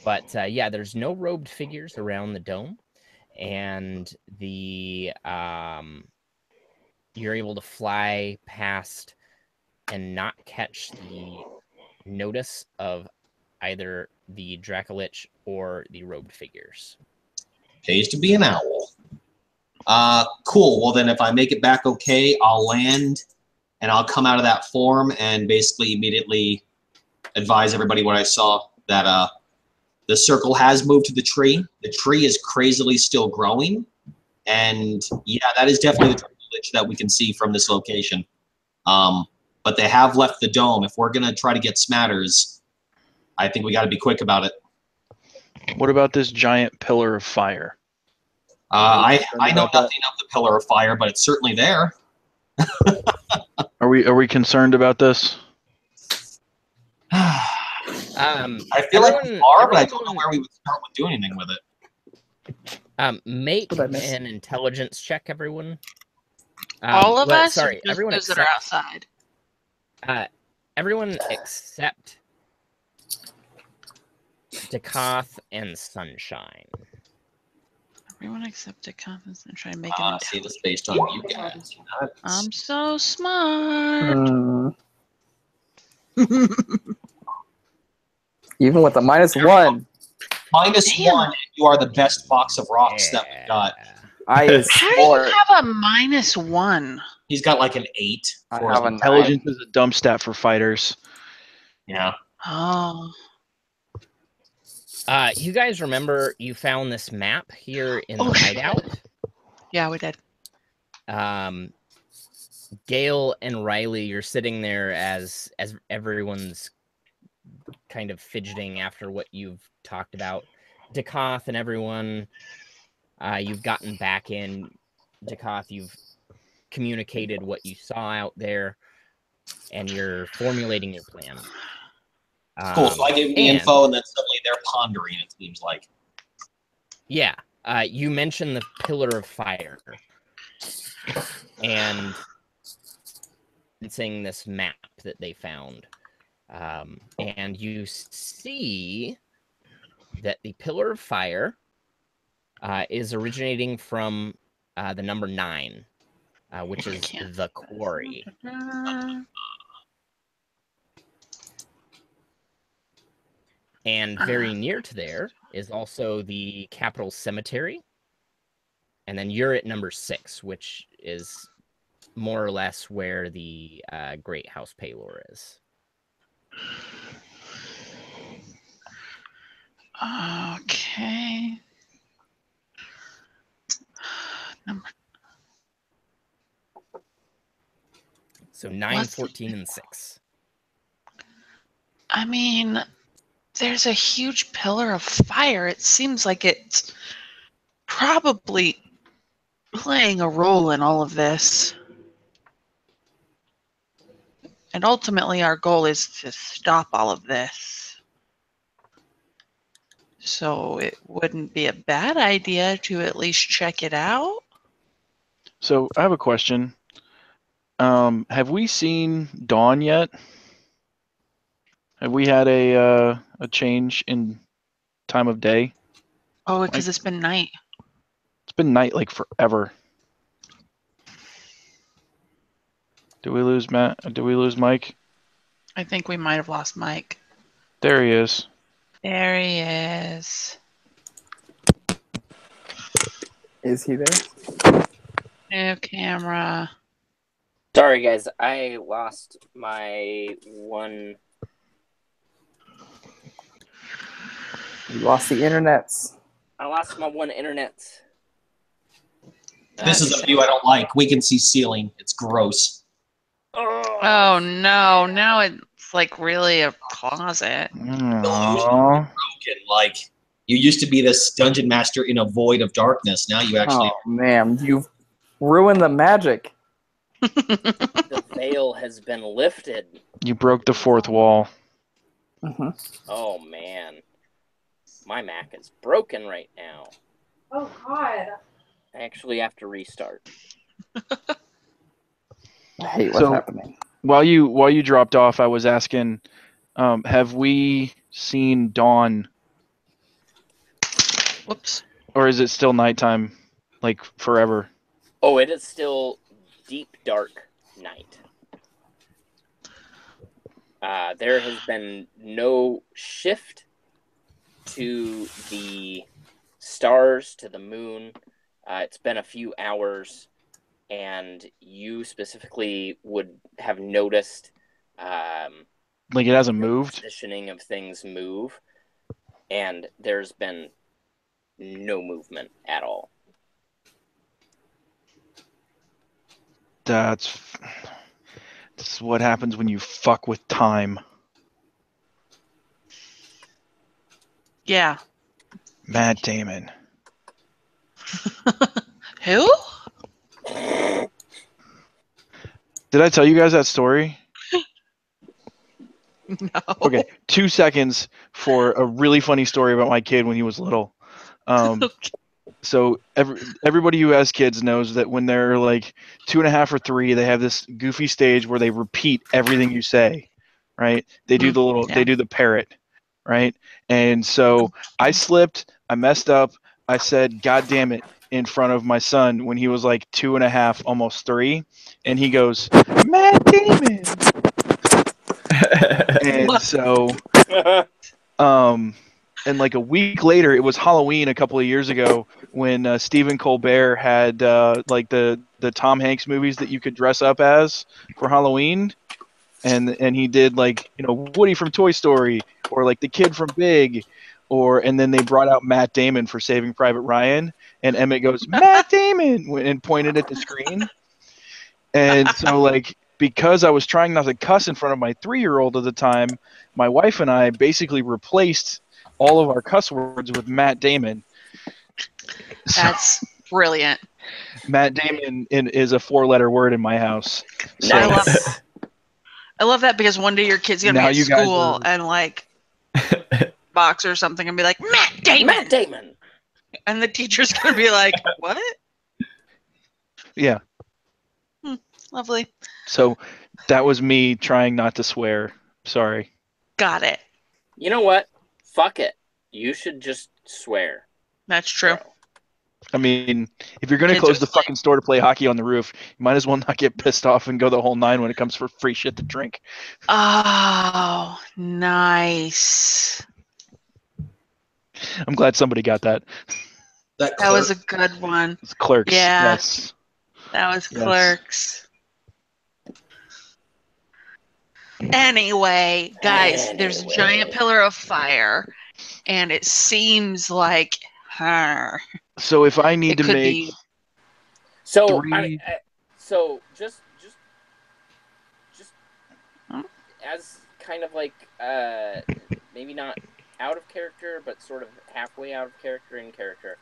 But yeah, there's no robed figures around the dome, and the you're able to fly past and not catch the notice of either the Dracolich or the robed figures. Pays to be an owl. Cool. Well, then if I make it back okay, I'll land and I'll come out of that form and basically immediately advise everybody what I saw, that the circle has moved to the tree. The tree is crazily still growing. And yeah, that is definitely the Dracolich that we can see from this location. But they have left the dome. If we're going to try to get Smatters, I think we got to be quick about it. What about this giant pillar of fire? I know nothing of the pillar of fire, but it's certainly there. Are we concerned about this? I feel like we are, but I don't know where we would start with doing anything with it. Make an intelligence check, everyone. All of us? Sorry, Just everyone those that are outside. Everyone except Dakoth and Sunshine. Everyone except Dakoth and Sunshine make See this based on you guys. I'm so smart. Even with a -1. -1, you are the best box of rocks that we've got. How do you have a -1? He's got like an 8. For his Intelligence is a dump stat for fighters. Yeah. Oh. You guys remember you found this map here in the hideout? Yeah, we did. Gail and Riley, you're sitting there as everyone's kind of fidgeting after what you've talked about. Dakoth and everyone, you've gotten back in. Dakoth, you've communicated what you saw out there, and you're formulating your plan. Cool. So I gave them the info, and then suddenly they're pondering, it seems like. Yeah. You mentioned the pillar of fire. And saying this map that they found. And you see that the pillar of fire is originating from the number 9, which is the quarry. And very near to there is also the Capitol Cemetery. And then you're at number 6, which is more or less where the Great House Paylor is. Okay. So 9, 14, and 6. I mean, there's a huge pillar of fire. It seems like it's probably playing a role in all of this. And ultimately, our goal is to stop all of this. So it wouldn't be a bad idea to at least check it out. So I have a question. Have we seen dawn yet? Have we had a change in time of day? Oh, because it's been night. It's been night like forever. Did we lose Matt? Did we lose Mike? I think we might have lost Mike. There he is. There he is. Is he there? New camera. Sorry, guys. I lost my one. You lost the internets. I lost my one internet. This is a view I don't like. We can see ceiling. It's gross. Oh no! Now it's like really a closet. Aww. Broken. Like you used to be this dungeon master in a void of darkness. Now you actually. Oh man, you've ruined the magic. The veil has been lifted. You broke the fourth wall. Oh man, my Mac is broken right now. Oh God. I actually have to restart. I hate what's happening. While you dropped off, I was asking, have we seen dawn? Whoops. Or is it still nighttime, like forever? Oh, it is still deep dark night. There has been no shift to the stars, to the moon. It's been a few hours, and you specifically would have noticed Like it hasn't moved? positioning of things move, and there's been no movement at all. This is what happens when you fuck with time. Yeah. Matt Damon. Who? Did I tell you guys that story? No. Okay, 2 seconds for a really funny story about my kid when he was little. So everybody who has kids knows that when they're like 2.5 or 3, they have this goofy stage where they repeat everything you say, right? They do they do the parrot, right? And so I slipped, I messed up, I said "God damn it" in front of my son when he was like 2.5, almost 3, and he goes, "Matt Damon." And so and like a week later, it was Halloween a couple of years ago when Stephen Colbert had like the Tom Hanks movies that you could dress up as for Halloween, and he did like Woody from Toy Story or like the kid from Big, and then they brought out Matt Damon for Saving Private Ryan, and Emmett goes Matt Damon and pointed at the screen, and so like because I was trying not to cuss in front of my 3-year-old at the time, my wife and I basically replaced all of our cuss words with Matt Damon. That's brilliant. Matt Damon is a 4-letter word in my house. So I love that because one day your kid's gonna Now be at you guys school are- and like box or something and be like Matt Damon. Matt Damon. And the teacher's gonna be like, what? yeah. Lovely. So that was me trying not to swear. Sorry. Got it. You know what? Fuck it. You should just swear. That's true. I mean, if you're going to Kids close are the fucking store to play hockey on the roof, you might as well not get pissed off and go the whole 9 when it comes for free shit to drink. Oh, nice. I'm glad somebody got that. That was a good one. It's Clerks. Yeah. Yes. That was Yes. Clerks. Anyway, guys, there's a giant pillar of fire, and it seems like her. So if I need It to could make be. So, 3 so just as kind of like maybe not out of character, but sort of halfway out of character in character.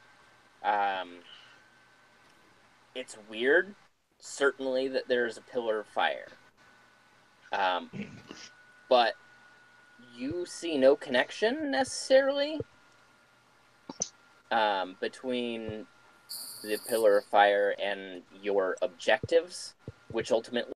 It's weird, certainly, that there's a pillar of fire. But you see no connection necessarily between the pillar of fire and your objectives, which ultimately